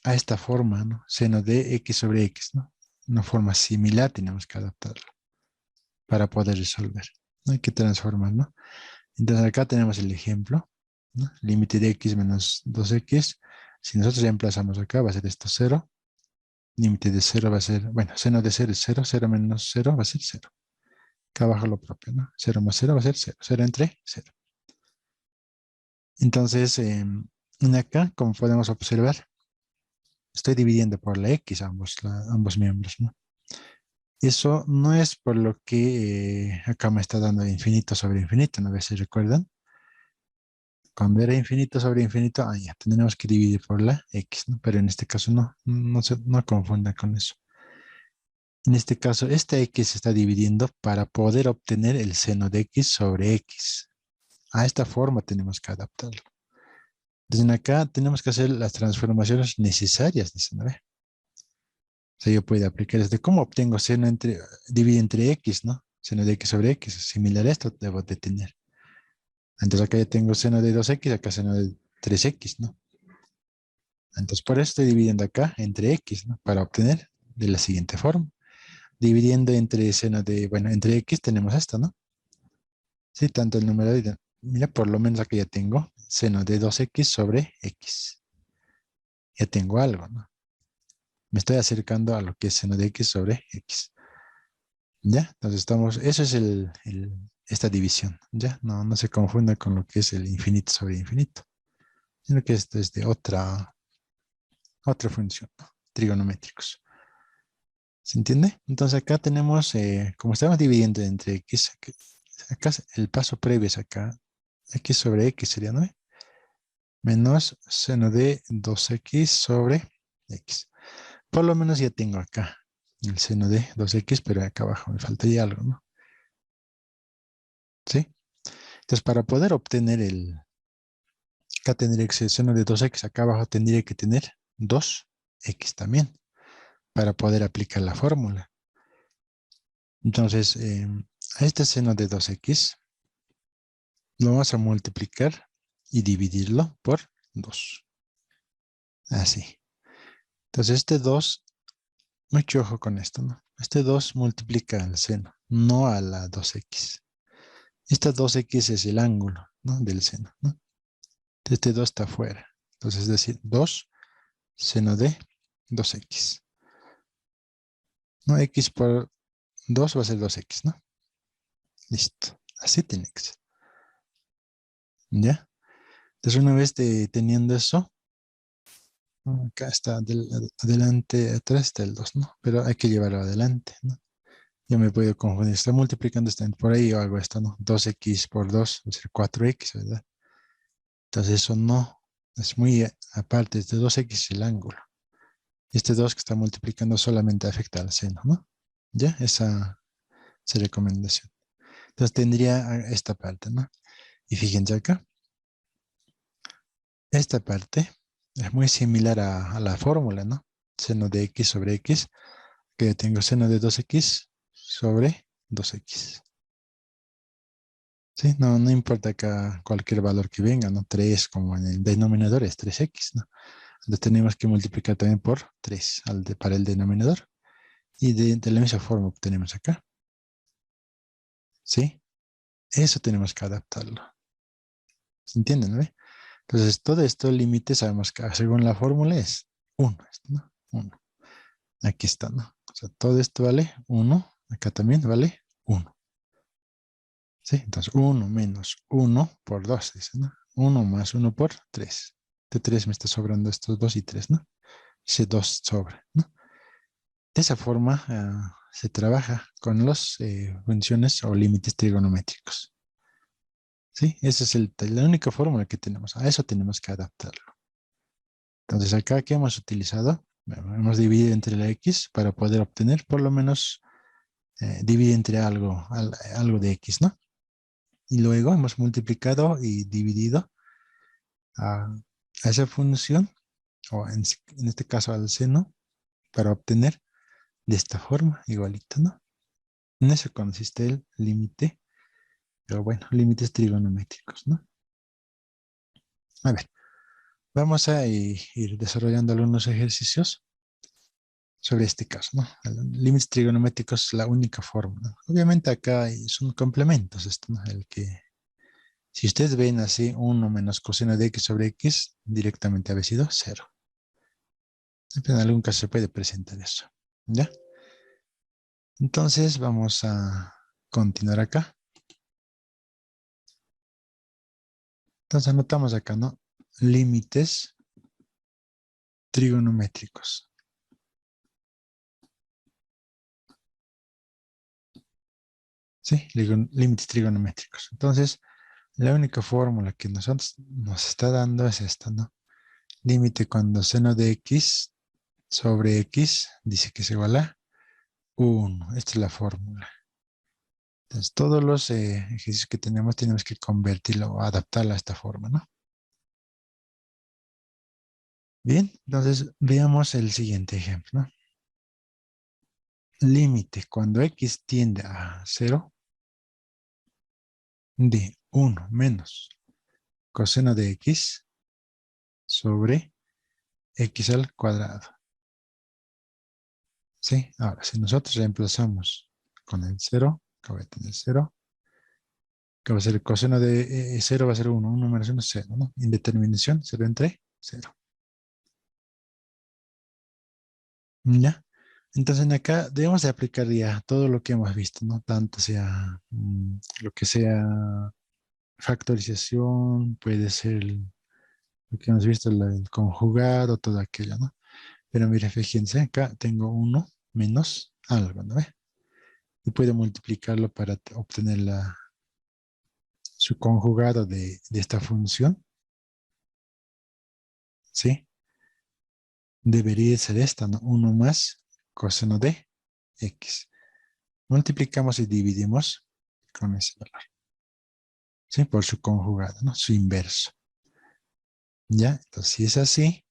a esta forma, ¿no? Seno de x sobre x, ¿no? Una forma similar tenemos que adaptarlo para poder resolver. No hay que transformar, ¿no? Entonces acá tenemos el ejemplo, ¿no? Límite de x menos 2x. Si nosotros reemplazamos acá, va a ser esto 0. Límite de 0 va a ser, bueno, seno de 0 es 0. 0 menos 0 va a ser 0. Acá abajo lo propio, ¿no? 0 más 0 va a ser 0. 0 entre 0. Entonces, en acá, como podemos observar, estoy dividiendo por la x ambos miembros, ¿no? Eso no es por lo que acá me está dando infinito sobre infinito, ¿no? A ver si recuerdan. Cuando era infinito sobre infinito, ya, tendríamos que dividir por la x, ¿no? Pero en este caso no confundan con eso. En este caso, esta x se está dividiendo para poder obtener el seno de x sobre x. A esta forma tenemos que adaptarlo. Desde acá tenemos que hacer las transformaciones necesarias de seno, ¿no? O sea, yo puedo aplicar desde cómo obtengo seno divide entre x, ¿no? Seno de x sobre x. Similar a esto debo de tener. Entonces acá ya tengo seno de 2x, acá seno de 3x, ¿no? Entonces por eso estoy dividiendo acá entre x, ¿no? Para obtener de la siguiente forma. Dividiendo entre seno de, bueno, entre x tenemos esto, ¿no? Sí, tanto el número de, mira, por lo menos acá ya tengo seno de 2x sobre x. Ya tengo algo, ¿no? Me estoy acercando a lo que es seno de x sobre x. ¿Ya? Entonces eso es esta división, ¿ya? No se confunda con lo que es el infinito sobre infinito, sino que esto es de otra función, ¿no? Trigonométricos. ¿Se entiende? Entonces acá tenemos, como estamos dividiendo entre x, acá el paso previo es acá, x sobre x sería 9, menos seno de 2x sobre x. Por lo menos ya tengo acá el seno de 2x, pero acá abajo me faltaría algo, ¿no? ¿Sí? Entonces, para poder obtener acá tendría que ser seno de 2x, acá abajo tendría que tener 2x también, para poder aplicar la fórmula. Entonces, a este seno de 2x lo vamos a multiplicar y dividirlo por 2. Así. Entonces, este 2, mucho ojo con esto, ¿no? Este 2 multiplica al seno, no a la 2x. Esta 2x es el ángulo, ¿no? Del seno, ¿no? Este 2 está afuera. Entonces, es decir, 2 seno de 2x. ¿No? X por 2 va a ser 2x, ¿no? Listo. Así tiene que ser. ¿Ya? Entonces, una vez teniendo eso, acá está adelante, atrás está el 2, ¿no? Pero hay que llevarlo adelante, ¿no? Yo me puedo confundir. Está multiplicando está por ahí o algo esto, ¿no? 2x por 2 va a ser 4x, ¿verdad? Entonces, eso no. Es muy aparte. Es de 2x el ángulo. Este 2 que está multiplicando solamente afecta al seno, ¿no? ¿Ya? Esa es la recomendación. Entonces, tendría esta parte, ¿no? Y fíjense acá. Esta parte es muy similar a la fórmula, ¿no? Seno de x sobre x, que yo tengo seno de 2x sobre 2x. ¿Sí? No importa acá cualquier valor que venga, ¿no? 3 como en el denominador es 3x, ¿no? Entonces tenemos que multiplicar también por 3 para el denominador Y de la misma forma obtenemos acá. ¿Sí? Eso tenemos que adaptarlo. ¿Se entienden, no? Entonces, todo esto, el límite, sabemos que según la fórmula es 1, ¿no? 1. Aquí está, ¿no? O sea, todo esto vale 1. Acá también vale 1. ¿Sí? Entonces, 1 menos 1 por 2, dice, ¿no? 1 más 1 por 3. De 3 me está sobrando estos 2 y 3, ¿no? Ese 2 sobra, ¿no? De esa forma se trabaja con las funciones o límites trigonométricos. ¿Sí? Esa es la única fórmula que tenemos. A eso tenemos que adaptarlo. Entonces, acá que hemos utilizado, bueno, hemos dividido entre la x para poder obtener por lo menos dividir entre algo de x, ¿no? Y luego hemos multiplicado y dividido a esa función, o en este caso al seno, para obtener de esta forma, igualito, ¿no? En eso consiste el límite, pero bueno, límites trigonométricos, ¿no? A ver, vamos a ir desarrollando algunos ejercicios sobre este caso, ¿no? Límites trigonométricos es la única forma, ¿no? Obviamente acá son complementos, esto, ¿no? El que, si ustedes ven así, 1 menos coseno de x sobre x, directamente habría sido 0. En algún caso se puede presentar eso, ¿ya? Entonces vamos a continuar acá. Entonces anotamos acá, ¿no? Límites trigonométricos. ¿Sí? Límites trigonométricos. Entonces, la única fórmula que nos está dando es esta, ¿no? Límite cuando seno de x sobre x dice que es igual a 1. Esta es la fórmula. Entonces, todos los ejercicios que tenemos que convertirlo o adaptarlo a esta forma, ¿no? Bien, entonces veamos el siguiente ejemplo, ¿no? Límite cuando x tiende a 0 de 1 menos coseno de x sobre x al cuadrado. ¿Sí? Ahora, si nosotros reemplazamos con el 0, que voy a tener 0, que va a ser el coseno de 0 va a ser 1, 1 menos 1 es 0, ¿no? Indeterminación, 0 entre 0. ¿Ya? Entonces acá debemos de aplicar ya todo lo que hemos visto, ¿no? Tanto sea lo que sea factorización, puede ser lo que hemos visto, el conjugado, todo aquello, ¿no? Pero mire, fíjense, acá tengo 1 menos algo, ¿no ve? Y puedo multiplicarlo para obtener su conjugado de esta función, ¿sí? Debería ser esta, ¿no? 1 más coseno de x. Multiplicamos y dividimos con ese valor, ¿sí? Por su conjugado, ¿no? Su inverso. ¿Ya? Entonces, si es así,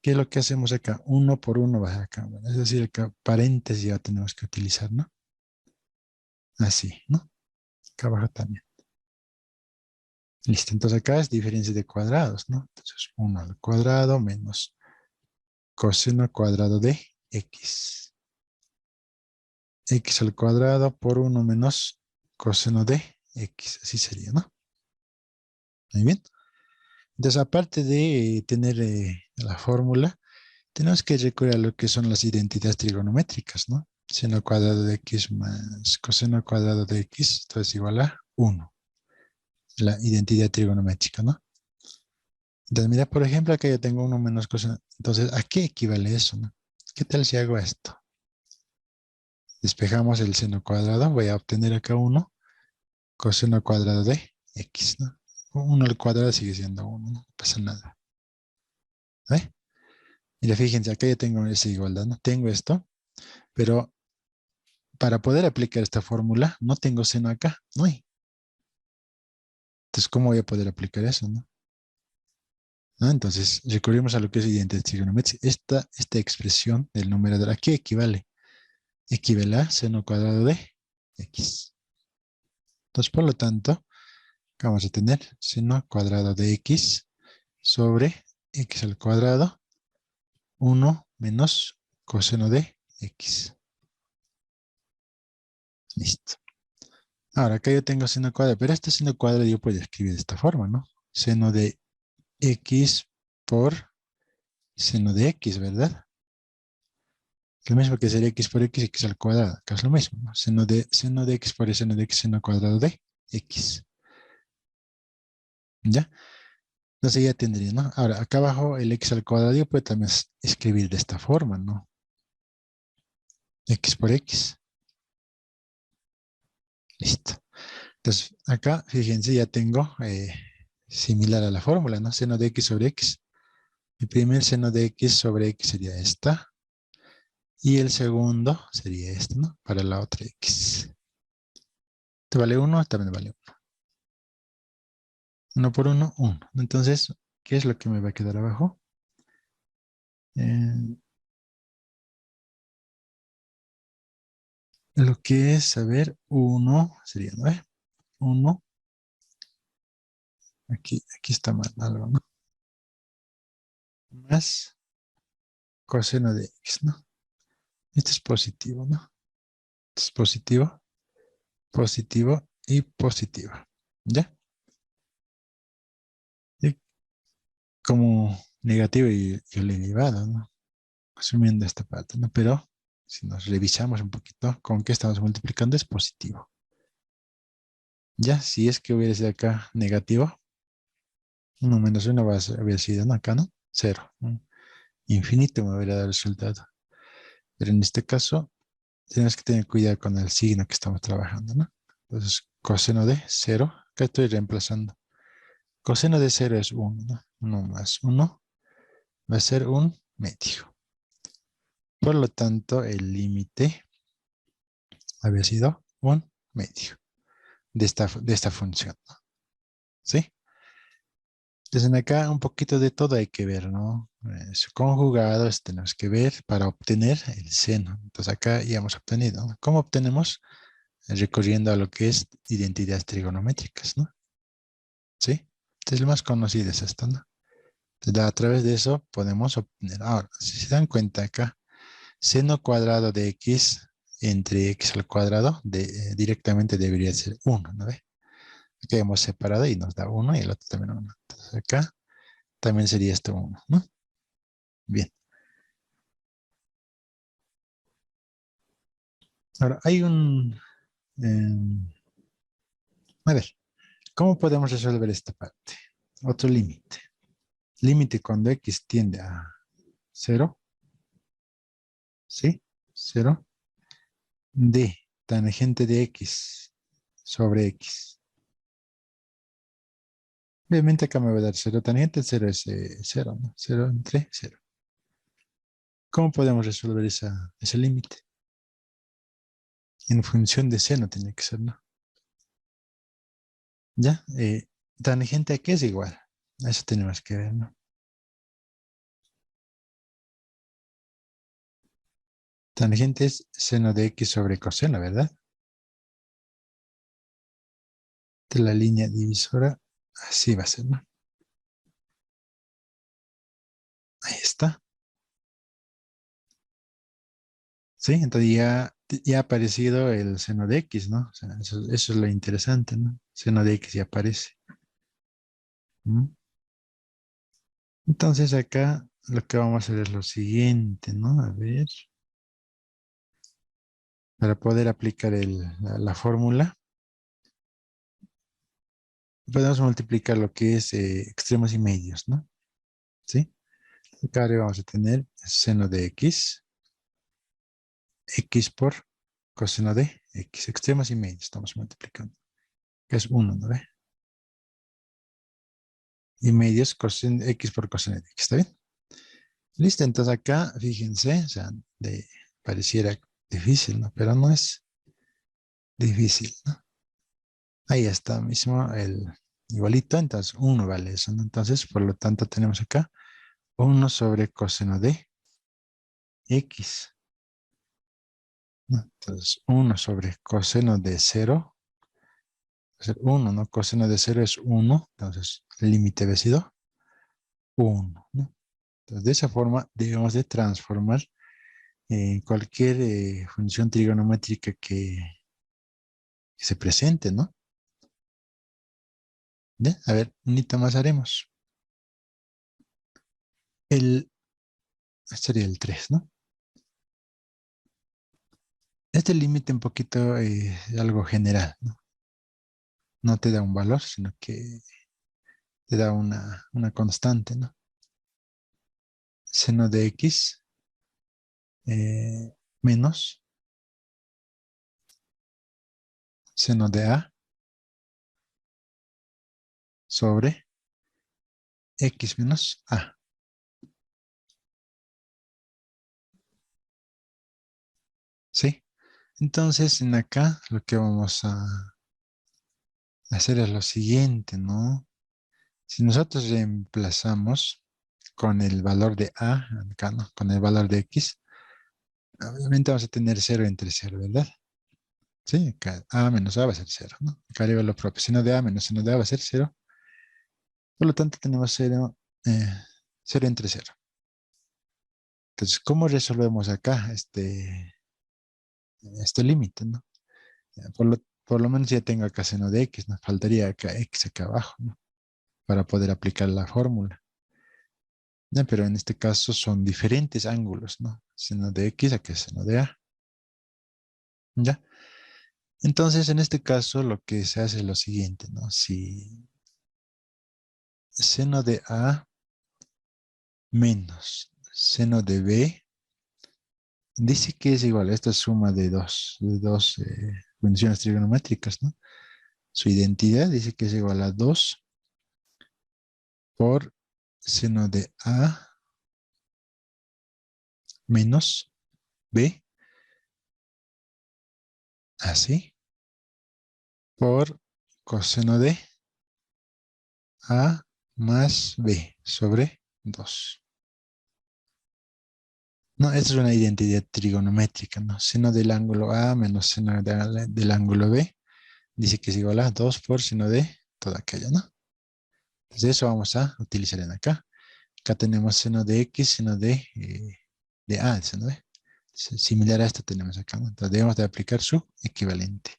¿qué es lo que hacemos acá? 1 por 1 va acá. Bueno, es decir, acá paréntesis ya tenemos que utilizar, ¿no? Así, ¿no? Acá abajo también. Listo, entonces acá es diferencia de cuadrados, ¿no? Entonces 1 al cuadrado menos coseno cuadrado de x. X al cuadrado por 1 menos coseno de x. Así sería, ¿no? Muy bien. Entonces, aparte de tener la fórmula, tenemos que recurrir a lo que son las identidades trigonométricas, ¿no? Seno cuadrado de x más coseno cuadrado de x, esto es igual a 1. La identidad trigonométrica, ¿no? Entonces, mira, por ejemplo, acá yo tengo 1 menos coseno. Entonces, ¿a qué equivale eso, no? ¿Qué tal si hago esto? Despejamos el seno cuadrado, voy a obtener acá 1 coseno cuadrado de x, ¿no? 1 al cuadrado sigue siendo 1, no pasa nada. ¿Eh? Mira, fíjense, acá ya tengo esa igualdad, ¿no? Tengo esto, pero para poder aplicar esta fórmula, no tengo seno acá, no hay. Entonces, ¿cómo voy a poder aplicar eso, no? ¿No? Entonces, recurrimos a lo que es identidad trigonométrica. Esta expresión del numerador, ¿a qué equivale? Equivale a seno cuadrado de x. Entonces, por lo tanto, vamos a tener seno cuadrado de x sobre x al cuadrado, 1 menos coseno de x. Listo. Ahora, acá yo tengo seno cuadrado, pero este seno cuadrado yo puedo escribir de esta forma, ¿no? Seno de x por seno de x, ¿verdad? Lo mismo que sería x por x al cuadrado. Acá es lo mismo, ¿no? Seno de x por seno de x, seno cuadrado de x. ¿Ya? Entonces ya tendría, ¿no? Ahora, acá abajo el x al cuadrado yo puedo también escribir de esta forma, ¿no? X por x. Listo. Entonces, acá, fíjense, ya tengo similar a la fórmula, ¿no? Seno de x sobre x. El primer seno de x sobre x sería esta. Y el segundo sería este, ¿no? Para la otra x. Este vale 1, también vale 1. 1 por 1, 1. Entonces, ¿qué es lo que me va a quedar abajo? Lo que es, a ver, 1 sería 9. 1. Aquí está mal algo, ¿no? Más coseno de x, ¿no? Este es positivo, ¿no? Este es positivo, positivo y positivo. ¿Ya? Y como negativo y elevado, ¿no? Asumiendo esta parte, ¿no? Pero si nos revisamos un poquito, ¿con qué estamos multiplicando? Es positivo. Ya, si es que hubiera sido acá negativo, 1 menos 1 hubiera sido, ¿no? Acá, ¿no? 0. Infinito me hubiera dado el resultado. Pero en este caso, tenemos que tener cuidado con el signo que estamos trabajando, ¿no? Entonces, coseno de 0, acá estoy reemplazando. Coseno de 0 es 1, ¿no? 1 más 1 va a ser un medio. Por lo tanto, el límite había sido un medio de esta función, ¿no? ¿Sí? Entonces, acá un poquito de todo hay que ver, ¿no? Su conjugado tenemos que ver para obtener el seno. Entonces, acá ya hemos obtenido, ¿no? ¿Cómo obtenemos? Recurriendo a lo que es identidades trigonométricas, ¿no? ¿Sí? Entonces, lo más conocido es esto, ¿no? Entonces, a través de eso podemos obtener. Ahora, si se dan cuenta acá, seno cuadrado de x entre x al cuadrado directamente debería ser 1, ¿no ve? Aquí hemos separado y nos da 1 y el otro también 1. Entonces, acá también sería esto 1, ¿no? Bien. Ahora, hay un... a ver, ¿cómo podemos resolver esta parte? Otro límite. Límite cuando x tiende a 0, ¿sí? 0, de tangente de x sobre x. Obviamente acá me va a dar 0 tangente, 0 es 0, ¿no? 0 entre 0. ¿Cómo podemos resolver ese límite? En función de seno tiene que ser, ¿no? ¿Ya? Tangente a qué es igual. Eso tenemos que ver, ¿no? Tangente es seno de x sobre coseno, ¿verdad? De la línea divisora, así va a ser, ¿no? Ahí está. Sí, entonces ya ha aparecido el seno de x, ¿no? O sea, eso es lo interesante, ¿no? Seno de x ya aparece. ¿Mm? Entonces acá lo que vamos a hacer es lo siguiente, ¿no? A ver, para poder aplicar la fórmula, podemos multiplicar lo que es extremos y medios, ¿no? ¿Sí? Acá ahora vamos a tener seno de x por coseno de x, extremos y medios, estamos multiplicando, que es 1, ¿no ve? Y medios coseno, x por coseno de x, ¿está bien? Listo, entonces acá, fíjense, o sea, pareciera difícil, ¿no? Pero no es difícil, ¿no? Ahí está mismo el igualito, entonces 1 vale eso, ¿no? Entonces, por lo tanto, tenemos acá 1 sobre coseno de x, ¿no? Entonces, 1 sobre coseno de 0, va a ser 1, ¿no? Coseno de 0 es 1, entonces el límite ha sido 1, ¿no? Entonces, de esa forma debemos de transformar cualquier función trigonométrica que se presente, ¿no? ¿Ya? A ver, un hito más haremos. Este sería el 3, ¿no? Este límite un poquito algo general, ¿no? No te da un valor, sino que te da una constante, ¿no? Seno de x menos seno de a sobre x menos a. ¿Sí? Entonces, en acá lo que vamos a hacer es lo siguiente, ¿no? Si nosotros reemplazamos con el valor de a, acá, ¿no? Con el valor de x, obviamente vamos a tener 0 entre 0, ¿verdad? Sí, acá a menos a va a ser 0, ¿no? Acá arriba lo propio. Seno de a menos seno de a va a ser 0. Por lo tanto, tenemos 0, 0 entre 0. Entonces, ¿cómo resolvemos acá este límite, ¿no? Por lo menos ya tengo acá seno de x, nos faltaría acá x acá abajo, ¿no? Para poder aplicar la fórmula. ¿Ya? Pero en este caso son diferentes ángulos, ¿no? Seno de x acá es seno de a. ¿Ya? Entonces, en este caso, lo que se hace es lo siguiente, ¿no? Si seno de a menos seno de b dice que es igual a esta suma de dos funciones trigonométricas, ¿no? Su identidad dice que es igual a 2 por seno de a menos b, así, por coseno de a más b sobre 2. No, esta es una identidad trigonométrica, ¿no? Seno del ángulo a menos seno del ángulo b dice que es igual a 2 por seno de todo aquello, ¿no? Entonces eso vamos a utilizar en acá. Acá tenemos seno de x, seno de a, seno de. Similar a esto tenemos acá, ¿no? Entonces debemos de aplicar su equivalente.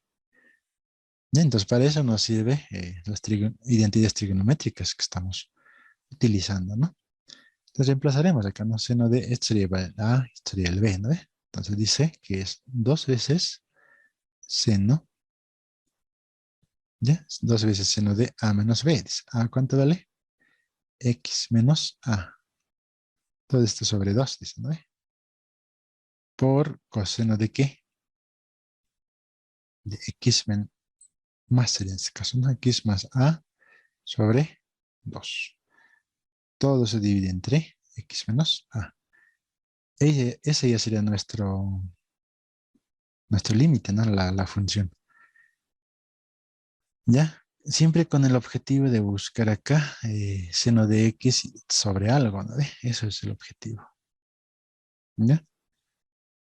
Bien, entonces para eso nos sirve las identidades trigonométricas que estamos utilizando, ¿no? Entonces reemplazaremos acá, ¿no? Seno de, esto sería el a, esto sería el b, ¿no? Entonces dice que es 2 veces seno, ¿ya? 2 veces seno de a menos b. Dice, ¿a cuánto vale? X menos a. Todo esto sobre 2, dice, ¿no? Por coseno de qué? De x más sería en este caso, ¿no? X más a sobre 2. Todo se divide entre x menos a. Ese ya sería nuestro límite, ¿no? La función. ¿Ya? Siempre con el objetivo de buscar acá seno de x sobre algo, ¿no? Eso es el objetivo. ¿Ya?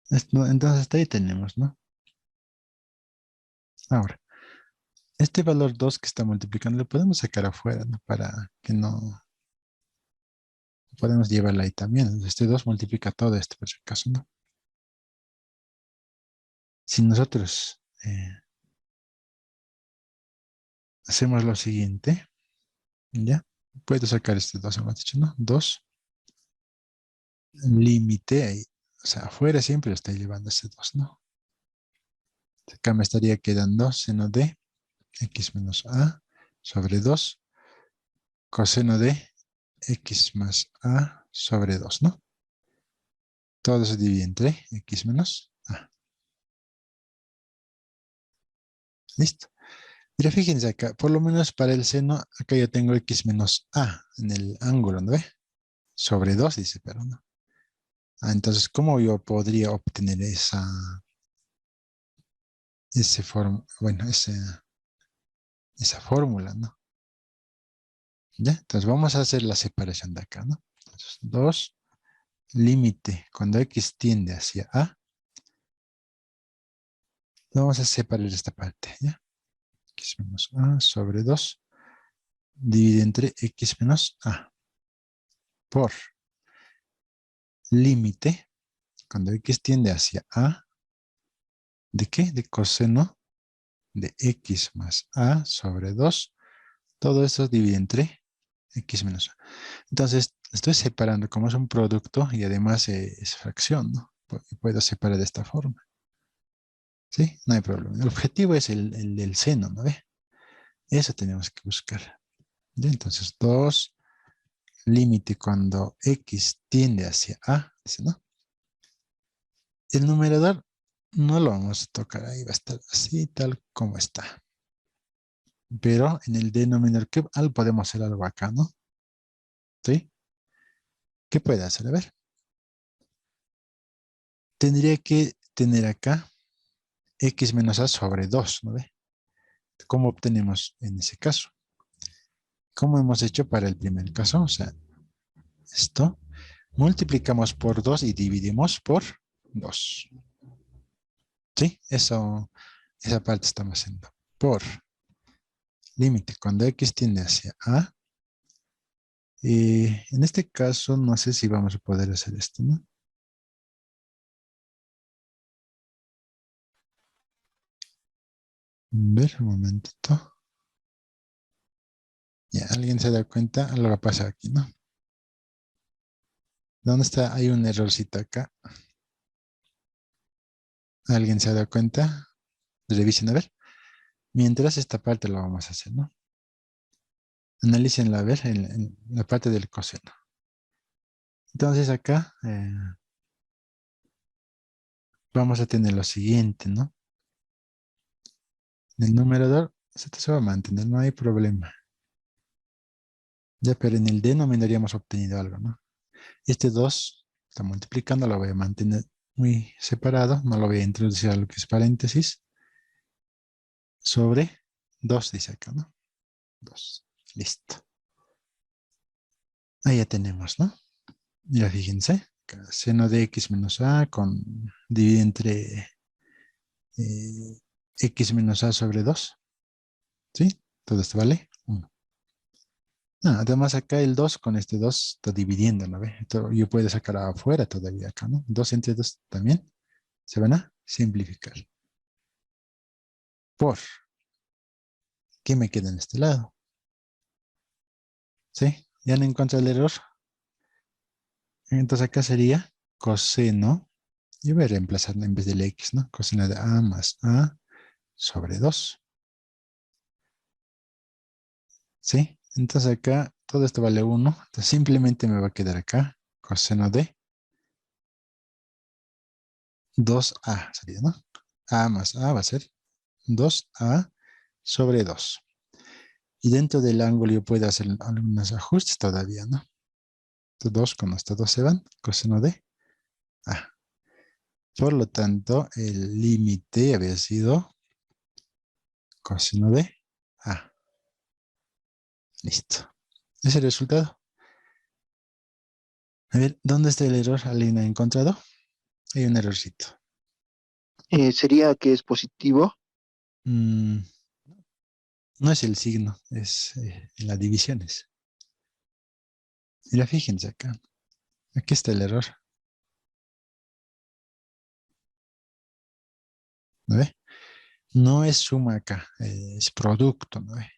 Entonces hasta ahí tenemos, ¿no? Ahora, este valor 2 que está multiplicando lo podemos sacar afuera, ¿no? Para que no podemos llevarla ahí también. Este 2 multiplica todo esto, por si acaso, ¿no? Si nosotros hacemos lo siguiente, ¿ya? Puedo sacar este 2, hemos dicho, ¿no? 2, límite ahí. O sea, afuera siempre está llevando ese 2, ¿no? Acá me estaría quedando seno de x menos a sobre 2, coseno de x más a sobre 2, ¿no? Todo se divide entre x menos a. Listo. Mira, fíjense acá, por lo menos para el seno, acá yo tengo x menos a en el ángulo, ¿no ve? Sobre 2 dice, pero no. Entonces, ¿cómo yo podría obtener esa fórmula, ¿no? ¿Ya? Entonces vamos a hacer la separación de acá, ¿no? Entonces, 2, límite, cuando x tiende hacia a, vamos a separar esta parte, ¿ya? X menos a sobre 2, divide entre x menos a, por límite, cuando x tiende hacia a, ¿de qué? De coseno de x más a sobre 2. Todo eso divide entre x menos a. Entonces, estoy separando como es un producto y además es fracción, ¿no? Puedo separar de esta forma. ¿Sí? No hay problema. El objetivo es el del seno, ¿no ve? Eso tenemos que buscar. ¿Ya? Entonces, 2, límite cuando x tiende hacia a, dice, ¿no? El numerador no lo vamos a tocar ahí, va a estar así, tal como está. Pero en el denominador, ¿qué algo podemos hacer algo acá, no? ¿Sí? ¿Qué puede hacer? A ver. Tendría que tener acá x menos a sobre 2, ¿no ve? ¿Cómo obtenemos en ese caso? ¿Cómo hemos hecho para el primer caso? O sea, esto multiplicamos por 2 y dividimos por 2. ¿Sí? Esa parte estamos haciendo. Por límite cuando x tiende hacia a. En este caso, no sé si vamos a poder hacer esto, ¿no? A ver, un momentito. Ya, ¿alguien se da cuenta? Algo pasa aquí, ¿no? ¿Dónde está? Hay un errorcito acá. ¿Alguien se da cuenta? Revisen a ver. Mientras esta parte la vamos a hacer, ¿no? Analícenla a ver en la parte del coseno. Entonces acá vamos a tener lo siguiente, ¿no? En el numerador esto se va a mantener, no hay problema. Ya, pero en el denominador ya hemos obtenido algo, ¿no? Este 2 está multiplicando, lo voy a mantener muy separado, no lo voy a introducir a lo que es paréntesis. Sobre 2 dice acá, ¿no? 2. Listo. Ahí ya tenemos, ¿no? Ya fíjense, seno de x menos a con divide entre x menos a sobre 2. ¿Sí? Todo esto vale 1. Además acá el 2 con este 2 está dividiendo, ¿no ve? Yo puedo sacar afuera todavía acá, ¿no? 2 entre 2 también se van a simplificar. Por, ¿qué me queda en este lado? ¿Sí? ¿Ya no encuentro el error? Entonces acá sería coseno. Yo voy a reemplazar en vez del x, ¿no? Coseno de a más a sobre 2. ¿Sí? Entonces acá todo esto vale 1. Entonces simplemente me va a quedar acá coseno de 2a sería, ¿no? A más a va a ser 2a sobre 2. Y dentro del ángulo yo puedo hacer algunos ajustes todavía, ¿no? Estos 2 con estos 2 se van, coseno de a. Por lo tanto, el límite había sido coseno de a. Listo. Ese es el resultado. A ver, ¿dónde está el error? ¿Alguien ha encontrado? Hay un errorcito.
Sería que es positivo.
Mm, no es el signo, es en las divisiones. Mira, fíjense acá. Aquí está el error. ¿No ve? No es suma acá, es producto, ¿no ve?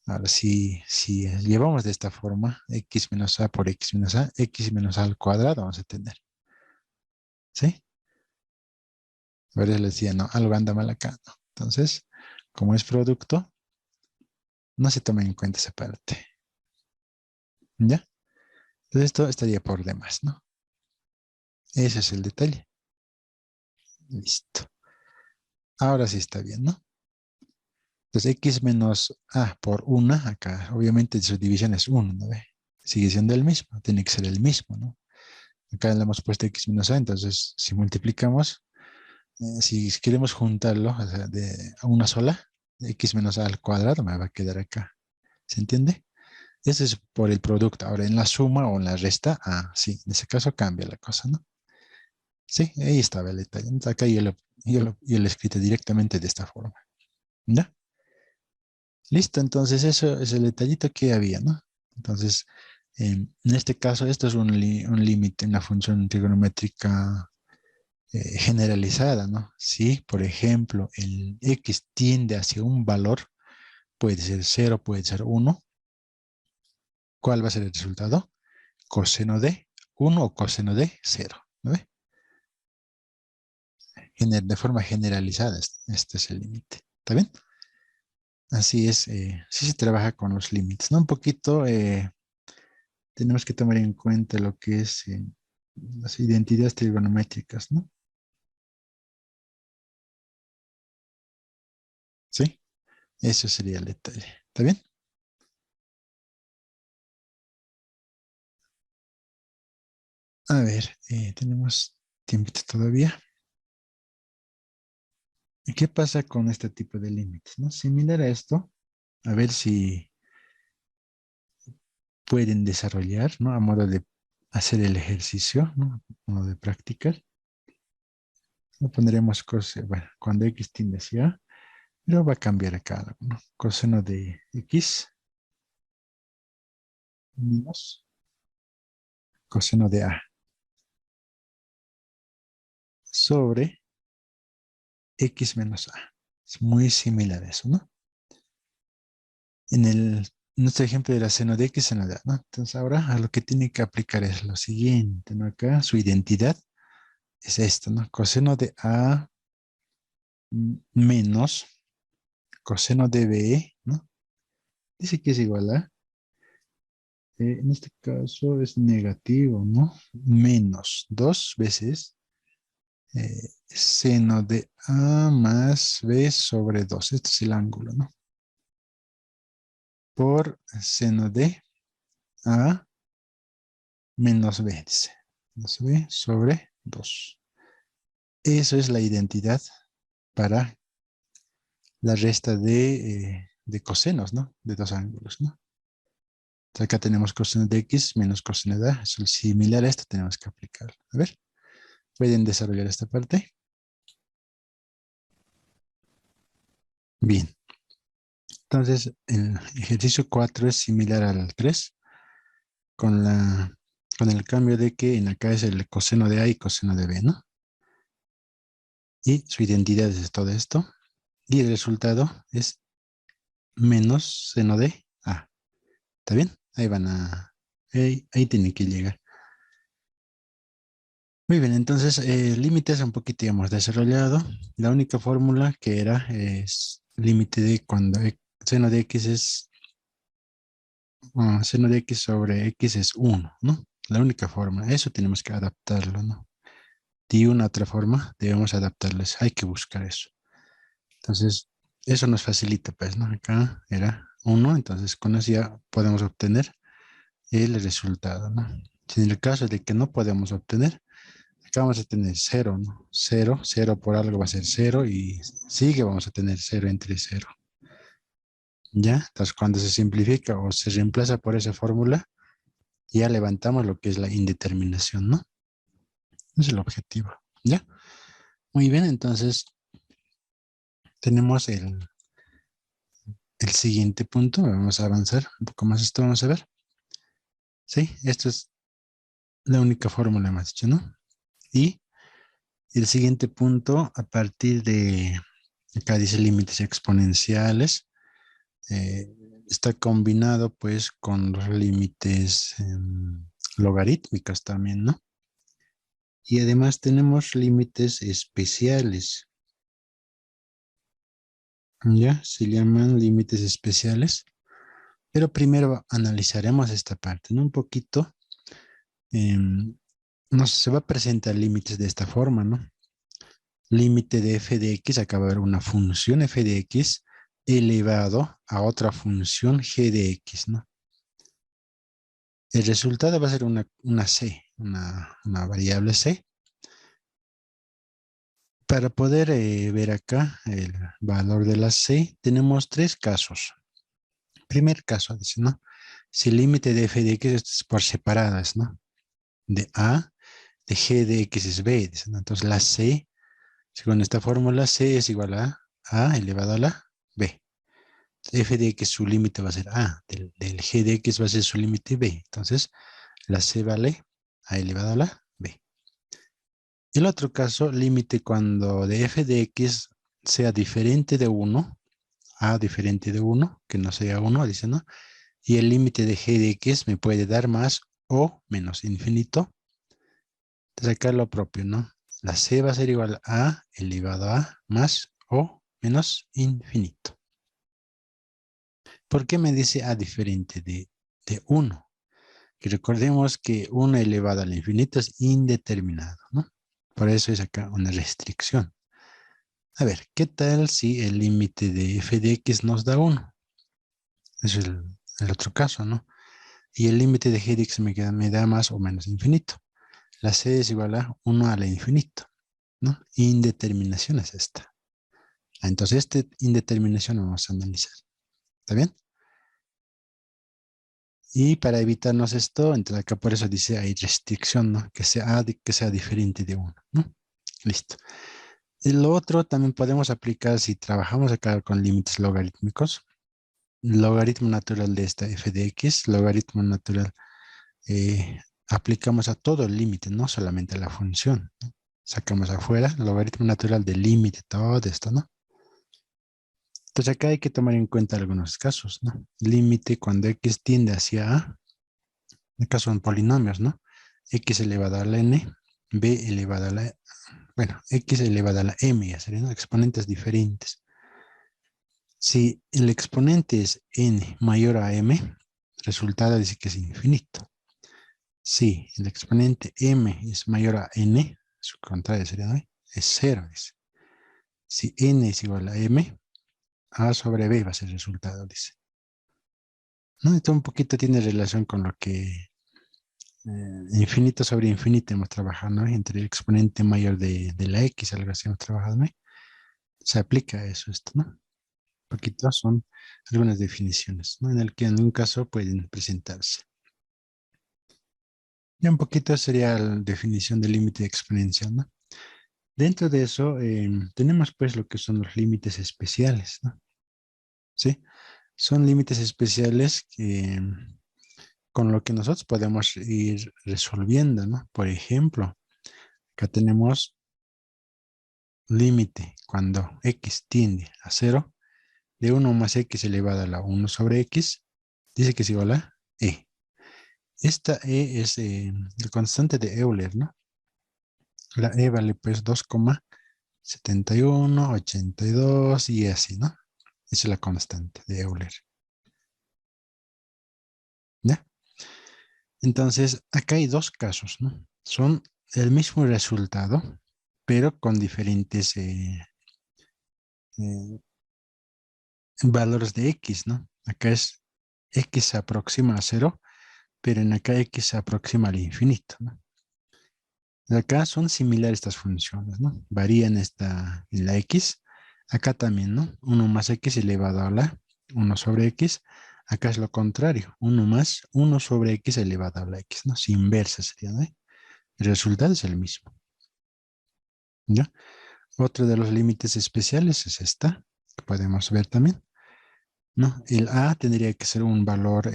Ahora, si llevamos de esta forma, x menos a por x menos a al cuadrado vamos a tener. ¿Sí? Ahora les decía, no, algo anda mal acá, ¿no? Entonces, como es producto, no se toma en cuenta esa parte. ¿Ya? Entonces esto estaría por demás, ¿no? Ese es el detalle. Listo. Ahora sí está bien, ¿no? Entonces x menos a por 1, acá obviamente su división es 1, ¿no ve? Sigue siendo el mismo, tiene que ser el mismo, ¿no? Acá le hemos puesto x menos a, entonces si multiplicamos, si queremos juntarlo o sea, a una sola, x menos a al cuadrado me va a quedar acá. ¿Se entiende? Ese es por el producto. Ahora en la suma o en la resta, sí, en ese caso cambia la cosa, ¿no? Sí, ahí estaba el detalle. Entonces, acá yo lo he escrito directamente de esta forma. ¿Ya? Listo, entonces eso es el detallito que había, ¿no? Entonces, en este caso, esto es un límite, una función trigonométrica generalizada, ¿no? Si, por ejemplo, el X tiende hacia un valor, puede ser 0, puede ser 1, ¿cuál va a ser el resultado? Coseno de 1 o coseno de 0, ¿no ve? De forma generalizada, este es el límite. ¿Está bien? Así es, sí se trabaja con los límites, ¿no? Un poquito tenemos que tomar en cuenta lo que es las identidades trigonométricas, ¿no? ¿Sí? Eso sería el detalle. ¿Está bien? A ver, tenemos tiempo todavía. ¿Y qué pasa con este tipo de límites, no? Similar a esto, a ver si pueden desarrollar, ¿no? A modo de hacer el ejercicio, ¿no? A modo de practicar. Lo pondremos bueno, cuando X tiende hacia A, pero va a cambiar acá, ¿no? Coseno de X menos coseno de A sobre X menos A. Es muy similar a eso, ¿no? En nuestro ejemplo de la seno de X, seno de A, ¿no? Entonces ahora a lo que tiene que aplicar es lo siguiente, ¿no? Acá su identidad es esto, ¿no? Coseno de A menos coseno de B, ¿no? Dice que es igual a, en este caso es negativo, ¿no? Menos 2 veces seno de A más B sobre 2. Este es el ángulo, ¿no? Por seno de A menos B, dice. Menos B sobre 2. Eso es la identidad para la resta de cosenos, ¿no? De dos ángulos, ¿no? Entonces acá tenemos coseno de X menos coseno de A. Es similar a esto, tenemos que aplicarlo. A ver, ¿pueden desarrollar esta parte? Bien. Entonces, el ejercicio 4 es similar al 3, con, con el cambio de que en acá es el coseno de A y coseno de B, ¿no? Y su identidad es todo esto. Y el resultado es menos seno de A. ¿Está bien? Ahí van a... ahí tienen que llegar. Muy bien, entonces límites un poquito ya hemos desarrollado. La única fórmula que era es límite de cuando seno de X es... seno de X sobre X es 1, ¿no? La única forma. Eso tenemos que adaptarlo, ¿no? De una otra forma debemos adaptarles. Hay que buscar eso. Entonces, eso nos facilita, pues, ¿no? Acá era 1, entonces con eso ya podemos obtener el resultado, ¿no? Si en el caso de que no podemos obtener, acá vamos a tener 0, ¿no? 0, 0 por algo va a ser 0 y sigue vamos a tener 0 entre 0. ¿Ya? Entonces cuando se simplifica o se reemplaza por esa fórmula, ya levantamos lo que es la indeterminación, ¿no? Ese es el objetivo, ¿ya? Muy bien, entonces tenemos el siguiente punto. Vamos a avanzar un poco más esto, vamos a ver. Sí, esto es la única fórmula, hemos dicho, ¿no? Y el siguiente punto, a partir de, acá dice límites exponenciales, eh, está combinado pues con los límites logarítmicos también, ¿no? Y además tenemos límites especiales, ¿ya? Se llaman límites especiales, pero primero analizaremos esta parte, ¿no? Un poquito, se va a presentar límites de esta forma, ¿no? Límite de f de x, acá va a haber una función f de x elevado a otra función g de x, ¿no? El resultado va a ser una c, una variable c. Para poder ver acá el valor de la c, tenemos tres casos. Primer caso, dice, ¿no? Si el límite de f de x es por separadas, ¿no? De a, de g de x es b, dice, ¿no? Entonces la c, según esta fórmula, c es igual a elevado a la b. F de x su límite va a ser a, del g de x va a ser su límite b. Entonces, la c vale a elevado a la b. El otro caso, límite cuando de f de x sea diferente de 1, a diferente de 1, que no sea 1, dice, ¿no? Y el límite de g de x me puede dar más o menos infinito. Entonces acá lo propio, ¿no? La c va a ser igual a elevado a más o menos infinito. ¿Por qué me dice a diferente de 1? Que recordemos que 1 elevado al infinito es indeterminado, ¿no? Por eso es acá una restricción. A ver, ¿qué tal si el límite de f de x nos da 1? Es el otro caso, ¿no? Y el límite de g de x me da más o menos infinito. La c es igual a 1 a la infinito, ¿no? Indeterminación es esta. Entonces, esta indeterminación vamos a analizar. ¿Está bien? Y para evitarnos esto, entonces acá por eso dice hay restricción, ¿no? Que sea diferente de 1, ¿no? Listo. Y lo otro también podemos aplicar si trabajamos acá con límites logarítmicos. Logaritmo natural de esta f de x, logaritmo natural, aplicamos a todo el límite, no solamente a la función, ¿no? Sacamos afuera logaritmo natural del límite, todo esto, ¿no? Entonces acá hay que tomar en cuenta algunos casos, ¿no? Límite cuando x tiende hacia a, acá son polinomios, ¿no? X elevado a la n, b elevado a la, bueno, x elevado a la m, ya serían, ¿no? Exponentes diferentes. Si el exponente es n mayor a m, resultado dice que es infinito. Si el exponente m es mayor a n, su contrario sería, ¿no? Es 0. Dice. Si n es igual a m, a sobre b va a ser el resultado, dice. ¿No? Esto un poquito tiene relación con lo que infinito sobre infinito hemos trabajado, ¿no? Entre el exponente mayor de la x, algo así hemos trabajado, ¿no? Se aplica eso, esto, ¿no? Un poquito son algunas definiciones, ¿no? En el que en un caso pueden presentarse. Y un poquito sería la definición del límite exponencial, ¿no? Dentro de eso tenemos pues lo que son los límites especiales, ¿no? ¿Sí? Son límites especiales que, con lo que nosotros podemos ir resolviendo, ¿no? Por ejemplo, acá tenemos límite cuando x tiende a 0 de 1 más x elevado a la 1 sobre x, dice que es igual a e. Esta e es el constante de Euler, ¿no? La e vale pues 2,71, 82 y así, ¿no? Esa es la constante de Euler. ¿Ya? Entonces, acá hay dos casos, ¿no? Son el mismo resultado, pero con diferentes eh, valores de x, ¿no? Acá es x se aproxima a 0, pero en acá x se aproxima al infinito, ¿no? Acá son similares estas funciones, ¿no? Varían en la x. Acá también, ¿no? 1 más x elevado a la 1 sobre x. Acá es lo contrario. 1 más 1 sobre x elevado a la x, ¿no? Si inversa sería, ¿no? El resultado es el mismo. ¿Ya? Otro de los límites especiales es esta, que podemos ver también, ¿no? El a tendría que ser un valor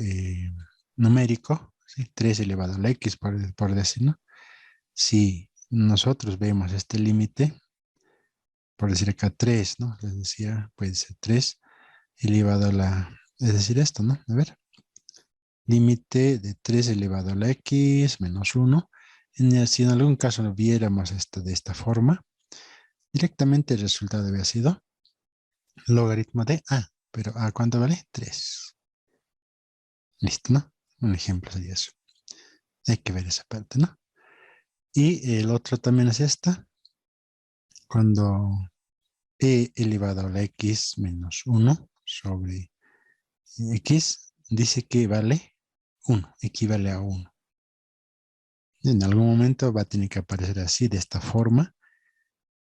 numérico, ¿sí? 3 elevado a la x, por decir, ¿no? Si nosotros vemos este límite, por decir acá 3, ¿no? Les decía, puede ser 3 elevado a la, es decir, esto, ¿no? A ver, límite de 3 elevado a la x menos 1. Si en algún caso lo viéramos esto de esta forma, directamente el resultado había sido logaritmo de a, pero a ¿cuánto vale? 3. Listo, ¿no? Un ejemplo sería eso. Hay que ver esa parte, ¿no? Y el otro también es esta, cuando e elevado a la x menos 1 sobre x dice que vale 1, equivale a 1. En algún momento va a tener que aparecer así, de esta forma.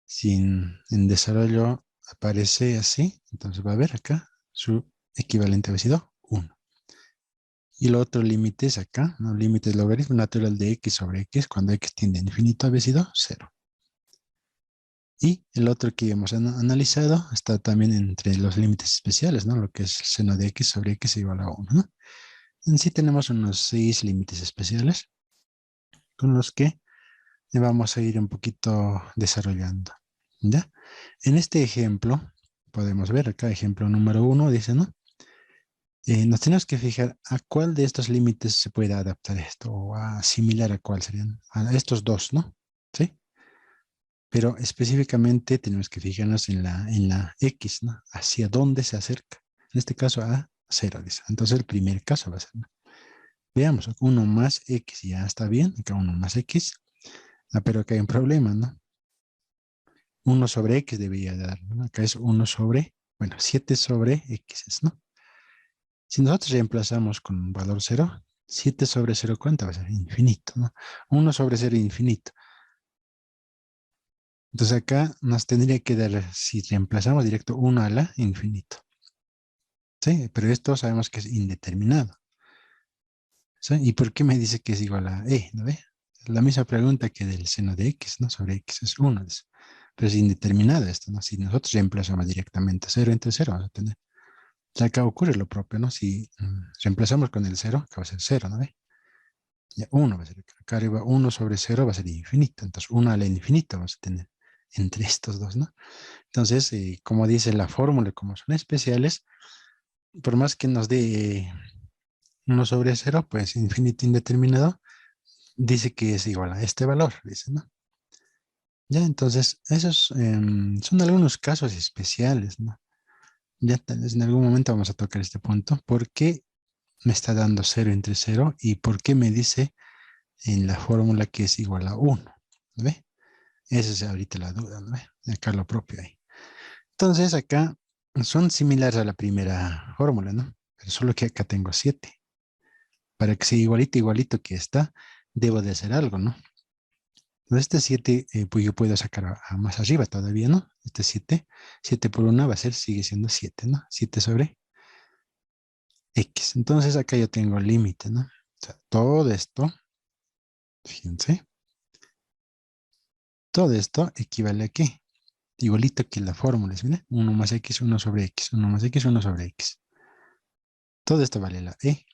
Si en desarrollo aparece así, entonces va a ver acá su equivalente había sido 1. Y el otro límite es acá, ¿no? Límite del logaritmo natural de x sobre x, cuando x tiende a infinito había sido 0. Y el otro que hemos analizado está también entre los límites especiales, ¿no? Lo que es el seno de x sobre x igual a 1, ¿no? En sí tenemos unos 6 límites especiales con los que Y vamos a ir un poquito desarrollando. ¿Ya? En este ejemplo, podemos ver acá, ejemplo número 1, dice, ¿no? Nos tenemos que fijar a cuál de estos límites se puede adaptar esto, o a similar a cuál serían, a estos dos, ¿no? ¿Sí? Pero específicamente tenemos que fijarnos en la X, ¿no? Hacia dónde se acerca. En este caso a 0, dice. Entonces el primer caso va a ser, ¿no? Veamos, 1 más X ya está bien, acá 1 más X. Ah, pero acá hay un problema, ¿no? 1 sobre X debería dar, ¿no? Acá es 1 sobre, bueno, 7 sobre X, ¿no? Si nosotros reemplazamos con un valor 0, 7 sobre 0, ¿cuánto va a ser? Infinito, ¿no? 1 sobre 0 infinito. Entonces acá nos tendría que dar, si reemplazamos directo, 1 a la infinito. ¿Sí? Pero esto sabemos que es indeterminado. ¿Sí? ¿Y por qué me dice que es igual a e? ¿No ve? La misma pregunta que del seno de x, ¿no? Sobre x es 1. Pero es indeterminado esto, ¿no? Si nosotros reemplazamos directamente 0 entre 0, vamos a tener. O sea, acá ocurre lo propio, ¿no? Si reemplazamos con el 0, acá va a ser 0, ¿no ve? Ya 1 va a ser acá arriba, 1 sobre 0 va a ser infinito. Entonces, 1 a la infinita vamos a tener entre estos dos, ¿no? Entonces, como dice la fórmula, como son especiales, por más que nos dé 1 sobre 0, pues infinito indeterminado, dice que es igual a este valor, dice, ¿no? Ya, entonces, esos son algunos casos especiales, ¿no? Ya tal vez en algún momento vamos a tocar este punto. ¿Por qué me está dando 0 entre 0 y por qué me dice en la fórmula que es igual a 1? ¿No ve? Esa es ahorita la duda, ¿no ve? Acá lo propio ahí. Entonces, acá son similares a la primera fórmula, ¿no? Pero solo que acá tengo 7. Para que sea igualito, igualito que está, debo de hacer algo, ¿no? Entonces, este 7, pues yo puedo sacar a más arriba todavía, ¿no? Este 7, 7 por 1 va a ser, sigue siendo 7, ¿no? 7 sobre X. Entonces, acá yo tengo límite, ¿no? O sea, todo esto, fíjense, todo esto equivale a ¿qué? Igualito que la fórmula, ¿sí? 1 más X, 1 sobre X, 1 más X, 1 sobre X. Todo esto vale la E,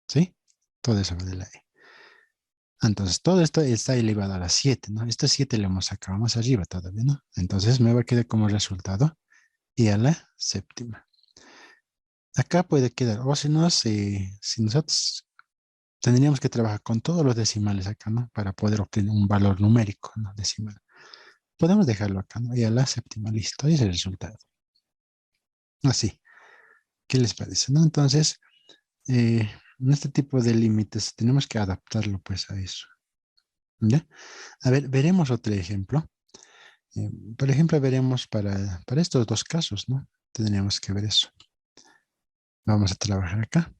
¿sí? Todo eso vale la E. Entonces, todo esto está elevado a la 7, ¿no? Este 7 lo hemos sacado más arriba todavía, ¿no? Entonces, me va a quedar como resultado y a la séptima. Acá puede quedar, o si no, si nosotros tendríamos que trabajar con todos los decimales acá, ¿no? Para poder obtener un valor numérico, ¿no? Decimal. Podemos dejarlo acá, ¿no? Y a la séptima, listo, y es el resultado. Así, ¿qué les parece, no? Entonces, en este tipo de límites tenemos que adaptarlo pues a eso, ¿ya? A ver, veremos otro ejemplo. Por ejemplo, veremos para estos dos casos, ¿no? Tendríamos que ver eso. Vamos a trabajar acá.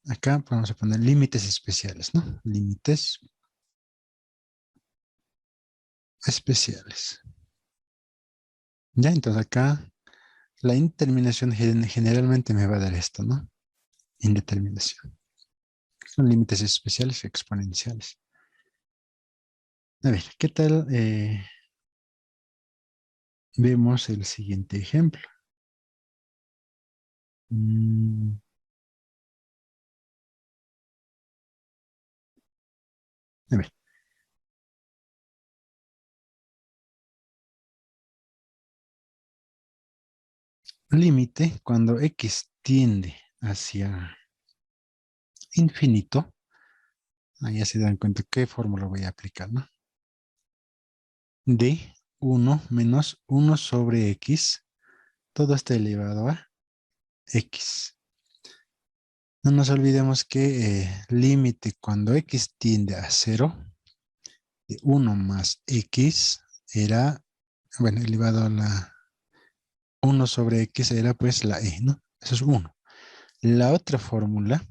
Acá vamos a poner límites especiales, ¿no? Límites especiales. Ya, entonces acá la indeterminación generalmente me va a dar esto, ¿no? Indeterminación. Son límites especiales y exponenciales. A ver, ¿qué tal? Vemos el siguiente ejemplo. Mm, a ver, límite cuando x tiende hacia infinito. Ahí ya se dan cuenta qué fórmula voy a aplicar, ¿no? De 1 menos 1 sobre x, todo está elevado a x. No nos olvidemos que límite cuando x tiende a 0, de 1 más x era, bueno, elevado a la 1 sobre x era pues la e, ¿no? Eso es 1. La otra fórmula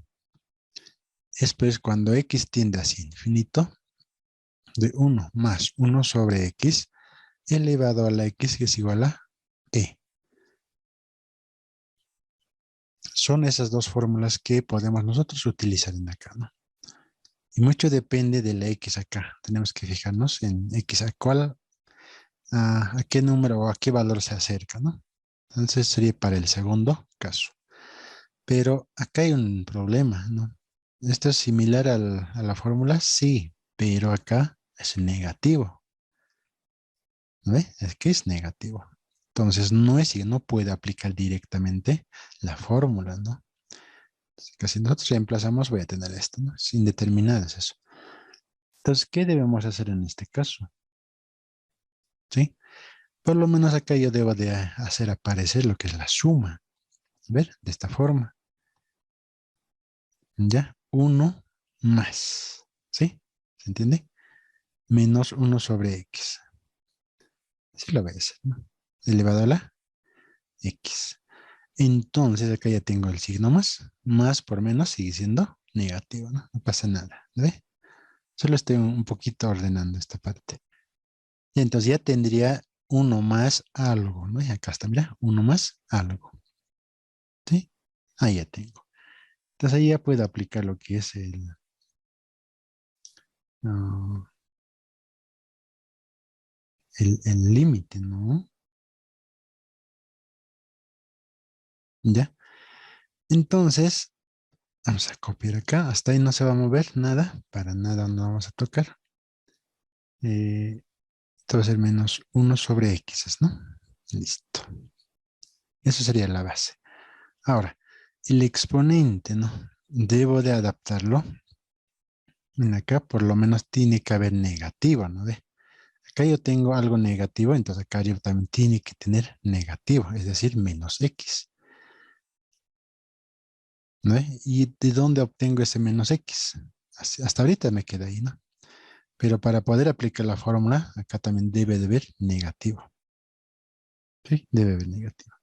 es pues cuando x tiende hacia infinito, de 1 más 1 sobre x elevado a la x que es igual a e. Son esas dos fórmulas que podemos nosotros utilizar en acá, ¿no? Y mucho depende de la x acá. Tenemos que fijarnos en x a qué número o a qué valor se acerca, ¿no? Entonces sería para el segundo caso. Pero acá hay un problema, ¿no? ¿Esto es similar a la fórmula? Sí, pero acá es negativo. ¿No ve? Es que es negativo. Entonces no puede aplicar directamente la fórmula, ¿no? Así que si nosotros reemplazamos, voy a tener esto, ¿no? Es indeterminado es eso. Entonces, ¿qué debemos hacer en este caso? ¿Sí? Por lo menos acá yo debo de hacer aparecer lo que es la suma. ¿Ver? De esta forma. ¿Ya? 1 más. ¿Sí? ¿Se entiende? Menos 1 sobre x. Así lo voy a hacer, ¿no? Elevado a la x. Entonces acá ya tengo el signo más. Más por menos sigue siendo negativo, ¿no? No pasa nada. ¿Ve? Solo estoy un poquito ordenando esta parte. Y entonces ya tendría 1 más algo, ¿no? Y acá está, mira, 1 más algo. ¿Sí? Ahí ya tengo. Entonces ahí ya puedo aplicar lo que es no, el límite, ¿no? ¿Ya? Entonces, vamos a copiar acá. Hasta ahí no se va a mover nada. Para nada no vamos a tocar. Esto va a ser menos 1 sobre x, ¿no? Listo. Eso sería la base. Ahora, el exponente, ¿no? Debo de adaptarlo. En acá por lo menos tiene que haber negativo, ¿no ve? Acá yo tengo algo negativo, entonces acá yo también tiene que tener negativo, es decir, menos x. ¿No ve? ¿Y de dónde obtengo ese menos x? Hasta ahorita me queda ahí, ¿no? Pero para poder aplicar la fórmula, acá también debe de haber negativo. ¿Sí? Debe haber negativo.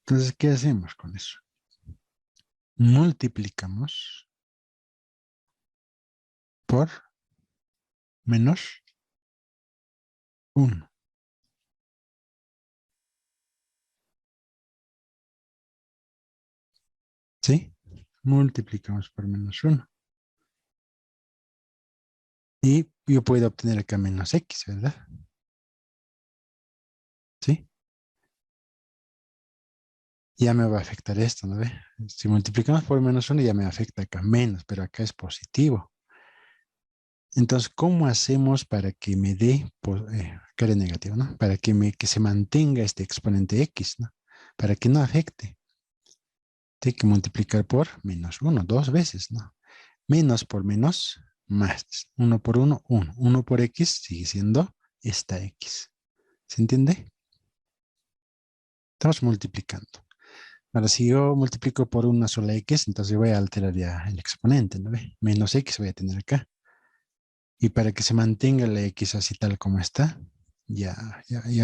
Entonces, ¿qué hacemos con eso? Multiplicamos por menos 1. ¿Sí? Multiplicamos por menos 1. Y yo puedo obtener acá menos x, ¿verdad? ¿Sí? Ya me va a afectar esto, ¿no ve? Si multiplicamos por menos 1 ya me afecta acá menos, pero acá es positivo. Entonces, ¿cómo hacemos para que me dé, acá era negativo, ¿no? Para que se mantenga este exponente x, ¿no? Para que no afecte. Tengo que multiplicar por menos 1, 2 veces, ¿no? Menos por menos, más. 1 por 1, 1. 1 por x sigue siendo esta x. ¿Se entiende? Estamos multiplicando. Ahora, si yo multiplico por una sola x, entonces voy a alterar ya el exponente, ¿no ve? Menos x voy a tener acá. Y para que se mantenga la x así tal como está, ya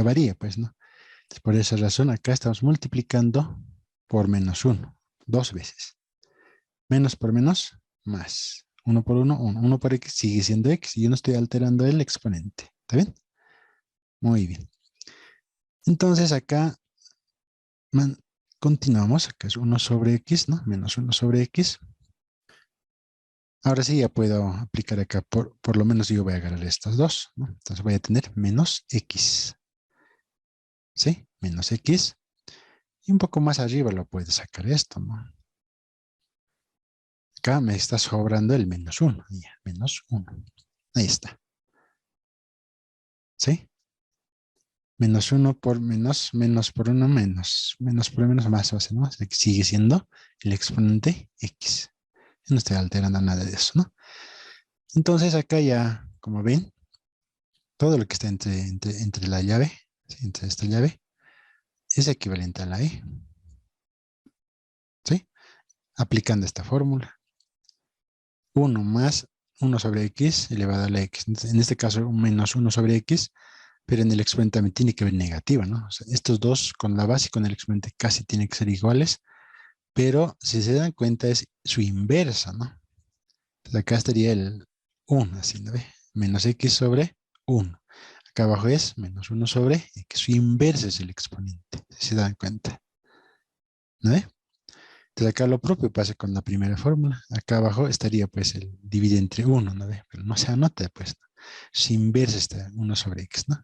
varía, pues, ¿no? Entonces, por esa razón, acá estamos multiplicando por menos 1, 2 veces. Menos por menos, más. 1 por 1, 1. 1 por x sigue siendo x y yo no estoy alterando el exponente. ¿Está bien? Muy bien. Entonces, acá continuamos. Acá es 1 sobre x, ¿no? Menos 1 sobre x. Ahora sí ya puedo aplicar acá, por lo menos yo voy a agarrar estas dos, ¿no? Entonces voy a tener menos x, ¿sí? Menos x. Y un poco más arriba lo puedo sacar esto, ¿no? Acá me está sobrando el menos 1, ya, menos 1. Ahí está, ¿sí? Menos 1 por menos, menos por 1, menos por menos, más va a ser, ¿no? Sigue siendo el exponente x. No estoy alterando nada de eso, ¿no? Entonces acá ya, como ven, todo lo que está entre la llave, ¿sí? Entre esta llave, es equivalente a la E. ¿Sí? Aplicando esta fórmula. 1 más 1 sobre x elevado a la x. En este caso, un menos 1 sobre x, pero en el exponente también tiene que haber negativa, ¿no? O sea, estos dos con la base y con el exponente casi tienen que ser iguales, pero si se dan cuenta es su inversa, ¿no? Entonces acá estaría el 1, así, ¿no ve? Menos x sobre 1. Acá abajo es menos 1 sobre x. Su inversa es el exponente, si se dan cuenta. ¿No ve? Entonces acá lo propio pasa con la primera fórmula. Acá abajo estaría pues el divide entre 1, ¿no ve? Pero no se anota pues, ¿no? Su inversa está 1 sobre x, ¿no?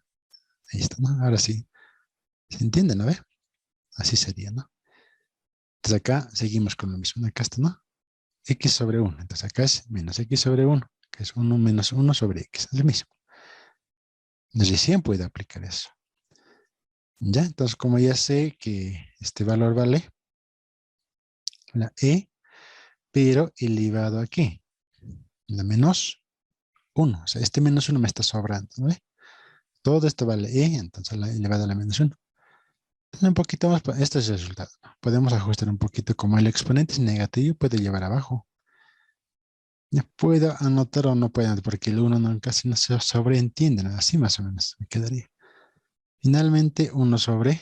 Ahí está, ¿no? Ahora sí, ¿se entiende, no ve? Así sería, ¿no? Entonces acá seguimos con lo mismo. Acá está, ¿no? x sobre 1. Entonces acá es menos x sobre 1, que es 1 menos 1 sobre x. Es lo mismo. Recién puedo aplicar eso. ¿Ya? Entonces, como ya sé que este valor vale la e, pero elevado a ¿qué? La menos 1. O sea, este menos 1 me está sobrando, ¿no ve? Todo esto vale e, entonces la elevado a la menos 1. Un poquito más, este es el resultado. Podemos ajustar un poquito como el exponente es negativo, puede llevar abajo. Ya puedo anotar o no puedo anotar, porque el 1 no, casi no se sobreentiende, ¿no? Así más o menos me quedaría. Finalmente, 1 sobre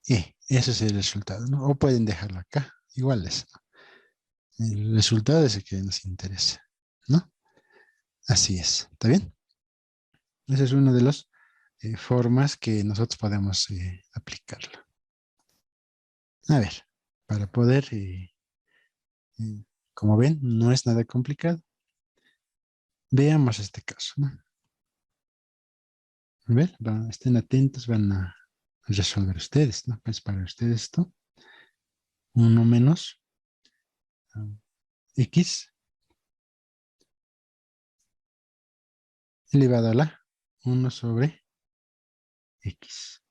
e. Ese es el resultado, ¿no? O pueden dejarlo acá, igual es, ¿no? El resultado es el que nos interesa, ¿no? Así es, ¿está bien? Esa es una de las formas que nosotros podemos aplicarlo. A ver, para poder, como ven, no es nada complicado. Veamos este caso, ¿no? A ver, estén atentos, van a resolver ustedes, ¿no? Pues para ustedes esto, 1 menos x elevado a la 1 sobre x,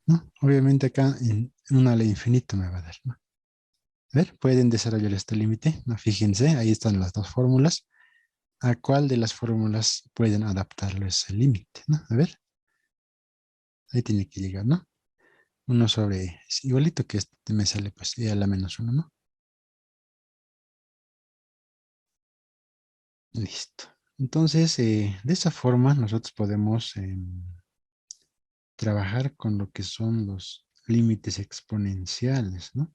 ¿no? Obviamente acá en una a la infinito me va a dar, ¿no? A ver, pueden desarrollar este límite, ¿no? Fíjense, ahí están las dos fórmulas. ¿A cuál de las fórmulas pueden adaptarlo ese límite, ¿no? A ver, ahí tiene que llegar, ¿no? 1 sobre e, es igualito que este me sale pues e a la menos 1, ¿no? Listo. Entonces, de esa forma nosotros podemos trabajar con lo que son los límites exponenciales, ¿no?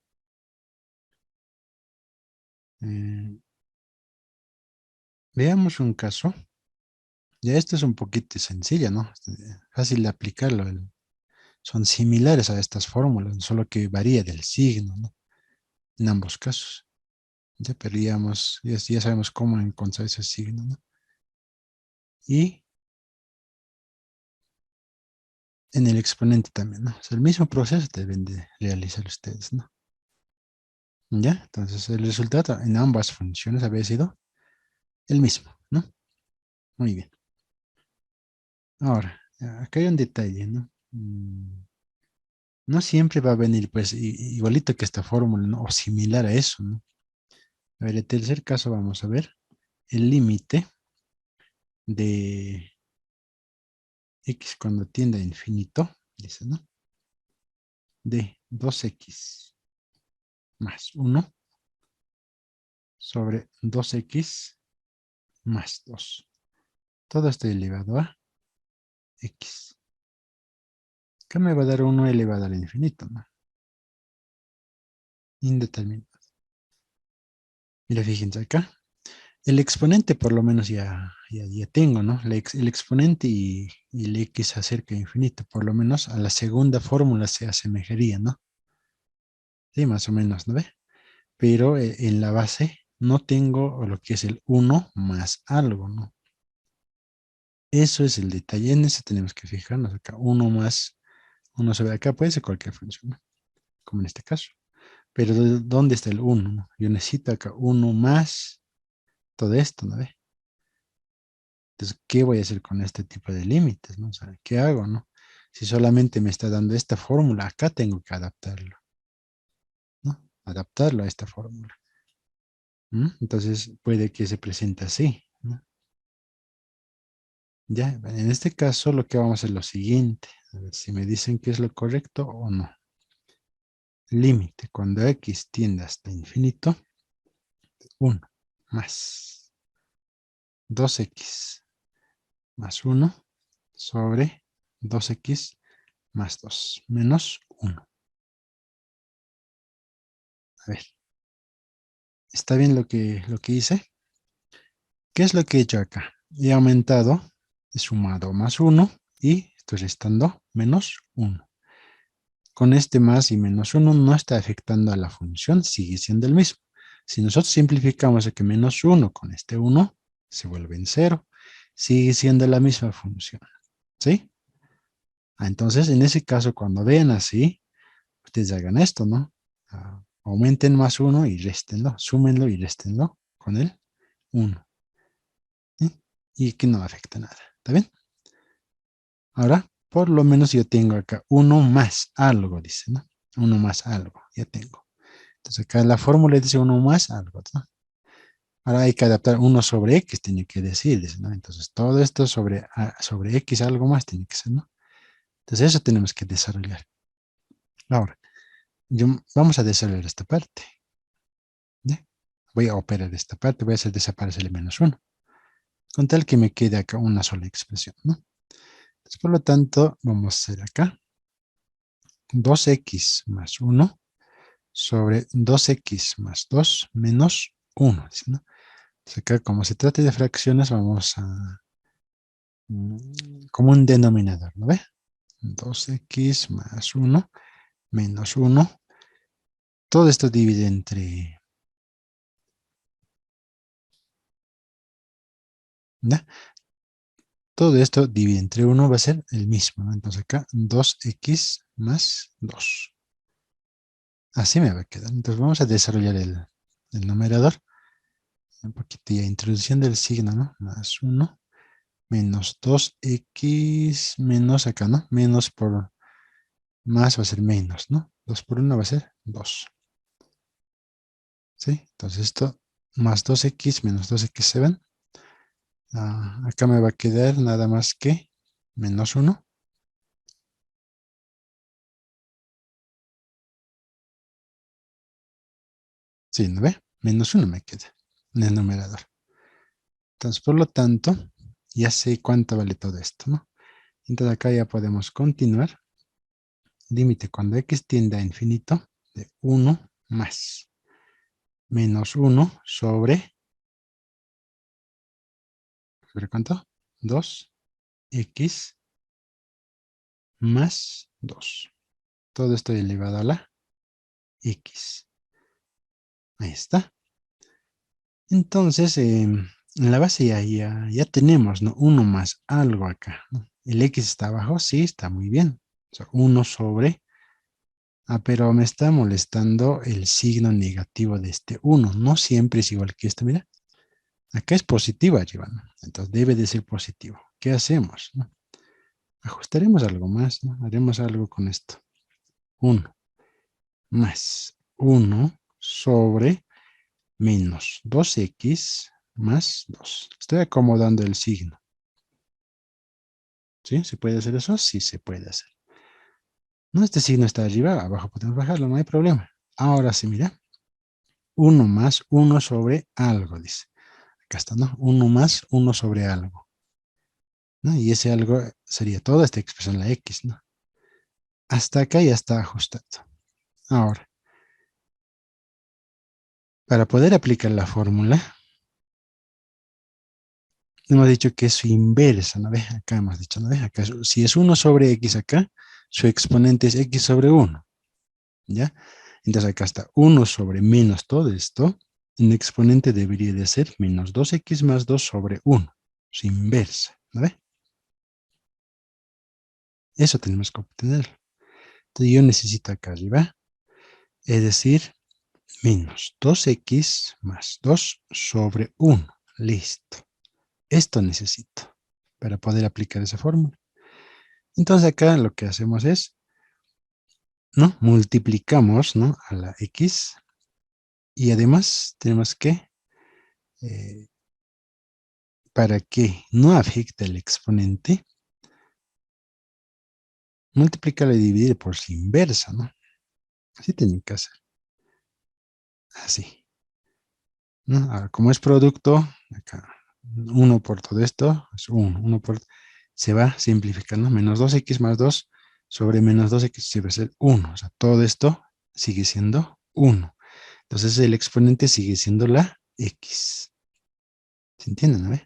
Eh, veamos un caso. Ya esto es un poquito sencillo, ¿no? Fácil de aplicarlo. Son similares a estas fórmulas, solo que varía del signo, ¿no? En ambos casos. Ya perdíamos, ya sabemos cómo encontrar ese signo, ¿no? Y en el exponente también, ¿no? O sea, el mismo proceso deben de realizar ustedes, ¿no? ¿Ya? Entonces el resultado en ambas funciones había sido el mismo, ¿no? Muy bien. Ahora, acá hay un detalle, ¿no? No siempre va a venir, pues, igualito que esta fórmula, ¿no? O similar a eso, ¿no? A ver, el tercer caso vamos a ver el límite de x cuando tiende a infinito, dice, ¿no? De 2x más 1 sobre 2x más 2. Todo esto elevado a x. ¿Qué me va a dar 1 elevado al infinito, no? Indeterminado. Mira, fíjense acá. El exponente por lo menos ya tengo, ¿no? El exponente y el x acerca de infinito. Por lo menos a la segunda fórmula se asemejaría, ¿no? Sí, más o menos, ¿no ve? Pero en la base no tengo lo que es el 1 más algo, ¿no? Eso es el detalle. En eso tenemos que fijarnos acá. 1 más 1 sobre acá puede ser cualquier función, ¿no? Como en este caso. Pero ¿dónde está el 1? ¿No? Yo necesito acá 1 más todo esto, ¿no ve? Entonces, ¿qué voy a hacer con este tipo de límites, no? O sea, ¿qué hago, no? Si solamente me está dando esta fórmula, acá tengo que adaptarlo, ¿no? Adaptarlo a esta fórmula. ¿Mm? Entonces, puede que se presente así, ¿no? Ya, en este caso lo que vamos a hacer es lo siguiente. A ver si me dicen que es lo correcto o no. Límite, cuando x tiende hasta infinito, 1 más 2x más 1 sobre 2x más 2 menos 1. A ver, ¿está bien lo que hice? ¿Qué es lo que he hecho acá? He aumentado, he sumado más 1 y estoy restando menos 1. Con este más y menos 1 no está afectando a la función, sigue siendo el mismo. Si nosotros simplificamos que menos 1 con este 1, se vuelve en 0. Sigue siendo la misma función. ¿Sí? Entonces, en ese caso, cuando vean así, ustedes hagan esto, ¿no? Aumenten más 1 y réstenlo. Súmenlo y réstenlo con el 1. ¿Sí? Y aquí no afecta nada. ¿Está bien? Ahora, por lo menos yo tengo acá 1 más algo, dice, ¿no? 1 más algo, ya tengo. Entonces acá la fórmula dice 1 más algo, ¿no? Ahora hay que adaptar 1 sobre x, tiene que decir, dice, ¿no? Entonces todo esto sobre x algo más tiene que ser, ¿no? Entonces eso tenemos que desarrollar. Ahora, vamos a desarrollar esta parte. ¿Ya? Voy a operar esta parte, voy a hacer desaparecer el menos 1. Con tal que me quede acá una sola expresión, ¿no? Entonces, por lo tanto, vamos a hacer acá 2x más 1 sobre 2x más 2 menos 1. ¿Sí, no? Entonces acá, como se trata de fracciones, vamos a como un denominador, ¿no ve? 2x más 1 menos 1. Todo esto divide entre... ¿ya? Todo esto divide entre 1, va a ser el mismo, ¿no? Entonces acá 2x más 2. Así me va a quedar. Entonces vamos a desarrollar el numerador. Un poquito ya introducción del signo, ¿no? Más 1 menos 2x menos acá, ¿no? Menos por más va a ser menos, ¿no? 2 por 1 va a ser 2. ¿Sí? Entonces esto más 2x menos 2x se ven. Acá me va a quedar nada más que menos 1. Sí, ¿no ve? Menos 1 me queda en el numerador. Entonces, por lo tanto, ya sé cuánto vale todo esto, ¿no? Entonces acá ya podemos continuar. Límite cuando x tiende a infinito de 1 más menos 1 ¿sobre cuánto? 2x más 2. Todo esto elevado a la x. Ahí está. Entonces, en la base ya tenemos, ¿no? 1 más algo acá, ¿no? El x está abajo, sí, está muy bien. O sea, 1 sobre... pero me está molestando el signo negativo de este 1. No siempre es igual que esto, mira. Acá es positivo arriba, ¿no? Entonces debe de ser positivo. ¿Qué hacemos? ¿No? Ajustaremos algo más, ¿no? Haremos algo con esto. 1 más 1 sobre menos 2x más 2. Estoy acomodando el signo. ¿Sí? ¿Se puede hacer eso? Sí, se puede hacer. No, este signo está arriba, abajo podemos bajarlo, no hay problema. Ahora sí, mira. 1 más 1 sobre algo, dice. Acá está, ¿no? 1 más 1 sobre algo, ¿no? Y ese algo sería toda esta expresión, la x, ¿no? Hasta acá ya está ajustado. Ahora, para poder aplicar la fórmula, hemos dicho que es su inversa, ¿no ves? Acá hemos dicho, ¿no ves? Acá, si es 1 sobre x acá, su exponente es x sobre 1, ¿ya? Entonces acá está 1 sobre menos todo esto, el exponente debería de ser menos 2x más 2 sobre 1, su inversa, ¿no ves? Eso tenemos que obtener. Entonces yo necesito acá arriba, es decir, menos 2x más 2 sobre 1. Listo. Esto necesito para poder aplicar esa fórmula. Entonces acá lo que hacemos es, ¿no? Multiplicamos, ¿no? A la x y además tenemos que, para que no afecte el exponente, multiplicar y dividir por su inversa, ¿no? Así tienen que hacer. Así. ¿No? Ahora, como es producto, acá 1 por todo esto es 1. 1 por, se va simplificando. Menos 2x más 2 sobre menos 2x siempre va a ser 1. O sea, todo esto sigue siendo 1. Entonces el exponente sigue siendo la x. ¿Se entiende, no? Eso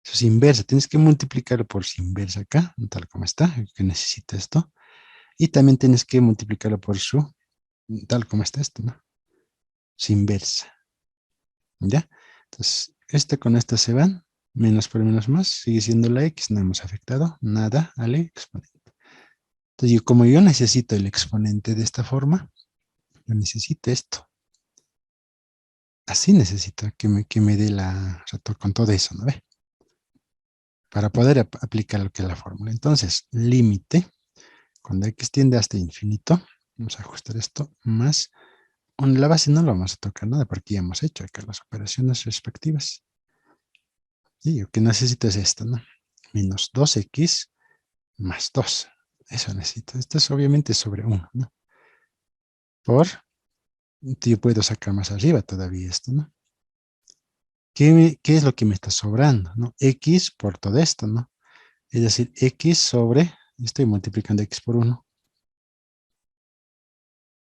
es inversa. Tienes que multiplicar por su inversa acá, tal como está, que necesita esto. Y también tienes que multiplicarlo por su, tal como está esto, ¿no? Su inversa. ¿Ya? Entonces, este con este se van. Menos por menos más. Sigue siendo la x. No hemos afectado nada al exponente. Entonces, como yo necesito el exponente de esta forma, yo necesito esto. Así necesito que me dé con todo eso, ¿no ve? Para poder aplicar lo que es la fórmula. Entonces, límite, cuando x tiende hasta infinito, vamos a ajustar esto, más, la base no lo vamos a tocar nada porque ya hemos hecho acá las operaciones respectivas. Y lo que necesito es esto, ¿no? Menos 2x más 2. Eso necesito. Esto es obviamente sobre 1, ¿no? Por, yo puedo sacar más arriba todavía esto, ¿no? ¿Qué es lo que me está sobrando, ¿no? X por todo esto, ¿no? Es decir, x sobre, estoy multiplicando x por 1.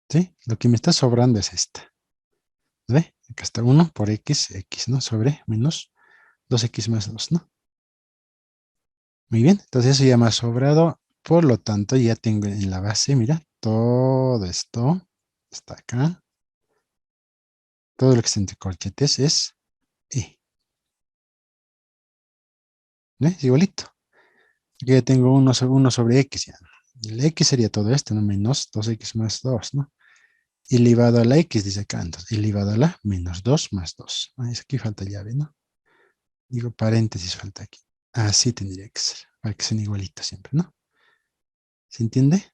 ¿Sí? Lo que me está sobrando es esta. ¿Ve? Acá está 1 por x, ¿no? Sobre menos 2x más 2, ¿no? Muy bien, entonces eso ya me ha sobrado. Por lo tanto, ya tengo en la base, mira, todo esto está acá. Todo lo que está entre corchetes es E. ¿Ves? Igualito. Aquí ya tengo 1 sobre x. Ya. El x sería todo esto, ¿no? Menos 2x más 2, ¿no? Elevado a la x, dice acá. Entonces, elevado a la menos 2 más 2. Ah, aquí falta llave, ¿no? Digo, paréntesis falta aquí. Así tendría que ser, para que sean igualitos siempre, ¿no? ¿Se entiende?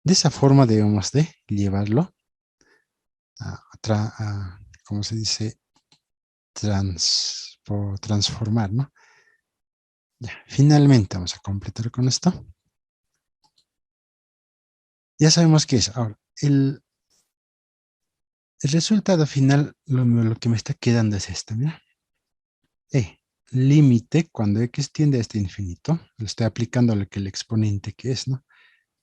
De esa forma debemos de llevarlo ¿cómo se dice? Transformar, ¿no? Ya, finalmente vamos a completar con esto. Ya sabemos qué es. Ahora, el resultado final, lo que me está quedando es esto, mira. Límite cuando x tiende a este infinito. Le estoy aplicando lo que el exponente que es, ¿no?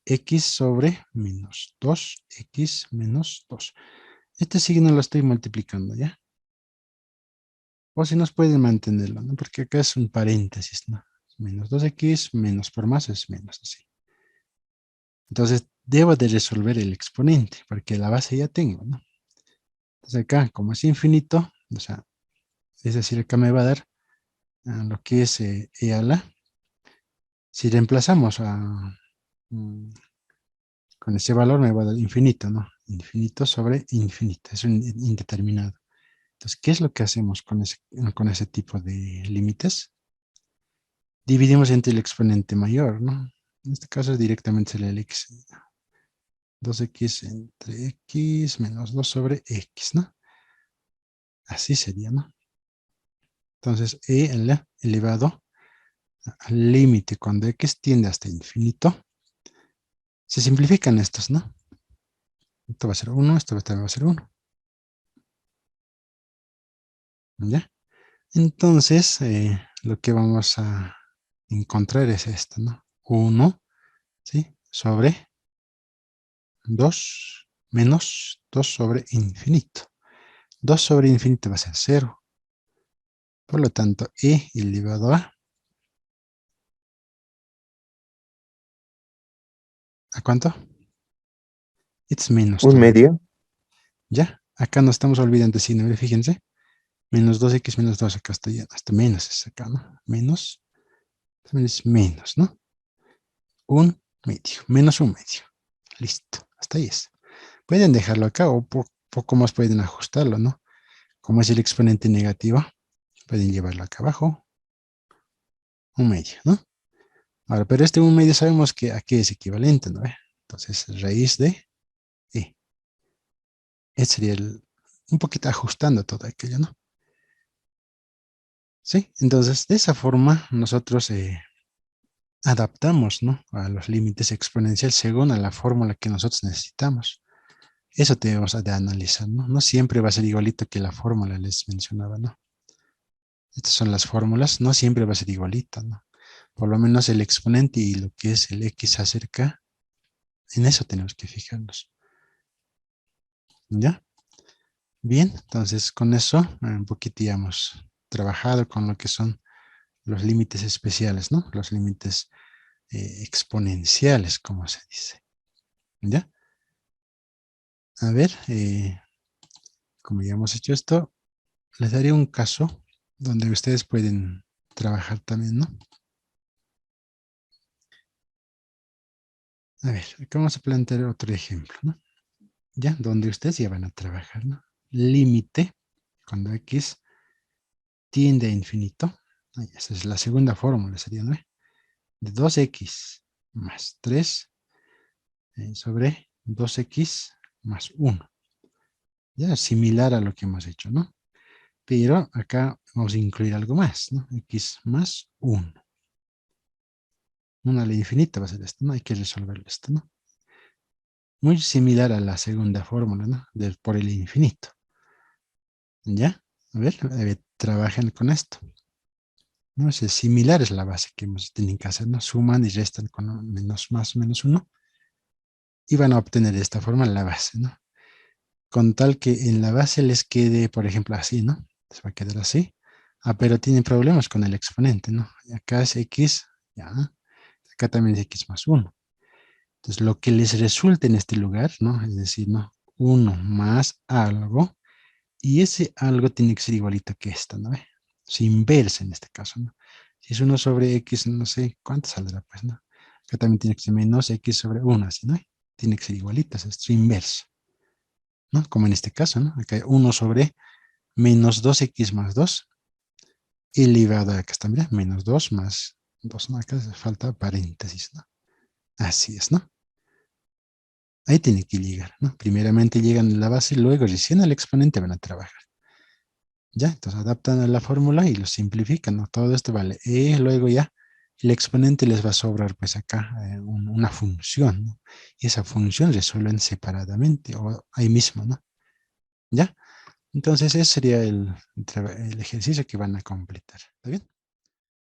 X sobre menos 2x menos 2. Este signo lo estoy multiplicando, ¿ya? O si nos pueden mantenerlo, ¿no? Porque acá es un paréntesis, ¿no? Menos 2x, menos por más es menos, así. Entonces, debo de resolver el exponente, porque la base ya tengo, ¿no? Entonces acá, como es infinito, o sea, es decir, acá me va a dar lo que es e a la. Si reemplazamos mm, con ese valor me va a dar infinito, ¿no? Infinito sobre infinito, es un indeterminado. Entonces, ¿qué es lo que hacemos con ese tipo de límites? Dividimos entre el exponente mayor, ¿no? En este caso directamente sería el x. 2x entre x menos 2 sobre x, ¿no? Así sería, ¿no? Entonces, elevado al límite cuando x tiende hasta infinito. Se simplifican estos, ¿no? Esto va a ser 1, esto también va a ser 1. ¿Ya? Entonces, lo que vamos a encontrar es esto, ¿no? 1, ¿sí? Sobre 2 menos 2 sobre infinito. 2 sobre infinito va a ser 0. Por lo tanto, e elevado ¿a cuánto? Es menos
Un
todo.
medio.
¿Ya? Acá no estamos olvidando el signo, fíjense. Menos 2x menos 2, acá está ya, hasta menos es acá, ¿no? Menos, también es menos, ¿no? Un medio, menos un medio. Listo, hasta ahí es. Pueden dejarlo acá o poco más pueden ajustarlo, ¿no? Como es el exponente negativo, pueden llevarlo acá abajo, un medio, ¿no? Ahora, pero este un medio sabemos que a qué es equivalente, ¿no? Entonces, raíz de e. Este sería un poquito ajustando todo aquello, ¿no? Sí, entonces de esa forma nosotros adaptamos, ¿no? A los límites exponenciales según a la fórmula que nosotros necesitamos. Eso debemos de analizar, ¿no? No siempre va a ser igualito que la fórmula les mencionaba, ¿no? Estas son las fórmulas, no siempre va a ser igualito, ¿no? Por lo menos el exponente y lo que es el x acerca, en eso tenemos que fijarnos. ¿Ya? Bien, entonces con eso un poquito ya hemos trabajado con lo que son los límites especiales, ¿no? Los límites exponenciales, como se dice. ¿Ya? A ver, como ya hemos hecho esto, les daré un caso donde ustedes pueden trabajar también, ¿no? A ver, acá vamos a plantear otro ejemplo, ¿no? Ya, donde ustedes ya van a trabajar, ¿no? Límite, cuando x tiende a infinito. Esa es la segunda fórmula, sería, ¿no? De 2x más 3 sobre 2x más 1. Ya, similar a lo que hemos hecho, ¿no? Pero acá vamos a incluir algo más, ¿no? X más 1. 1 a la infinita va a ser esto, ¿no? Hay que resolver esto, ¿no? Muy similar a la segunda fórmula, ¿no? Por el infinito. ¿Ya? A ver, trabajen con esto. ¿No? Es similar, es la base que tienen que hacer, ¿no? Suman y restan con menos más menos 1. Y van a obtener de esta forma la base, ¿no? Con tal que en la base les quede, por ejemplo, así, ¿no? Les va a quedar así. Ah, pero tienen problemas con el exponente, ¿no? Acá es x, ya. Acá también es x más 1. Entonces, lo que les resulte en este lugar, ¿no? Es decir, ¿no? 1 más algo, y ese algo tiene que ser igualito que esto, ¿no? Es inversa en este caso, ¿no? Si es 1 sobre x, no sé cuánto saldrá, pues, ¿no? Acá también tiene que ser menos x sobre 1, así, ¿no? Tiene que ser igualito, es su inverso, ¿no? Como en este caso, ¿no? Acá hay 1 sobre menos 2x más 2, elevado a acá está, mira, menos 2 más 2, ¿no? Acá falta paréntesis, ¿no? Así es, ¿no? Ahí tiene que llegar, ¿no? Primeramente llegan a la base, luego recién al exponente van a trabajar. Ya, entonces adaptan a la fórmula y lo simplifican, ¿no? Todo esto vale luego ya el exponente les va a sobrar pues acá una función, ¿no? Y esa función resuelven separadamente o ahí mismo, ¿no? ¿Ya? Entonces ese sería el ejercicio que van a completar. ¿Está bien?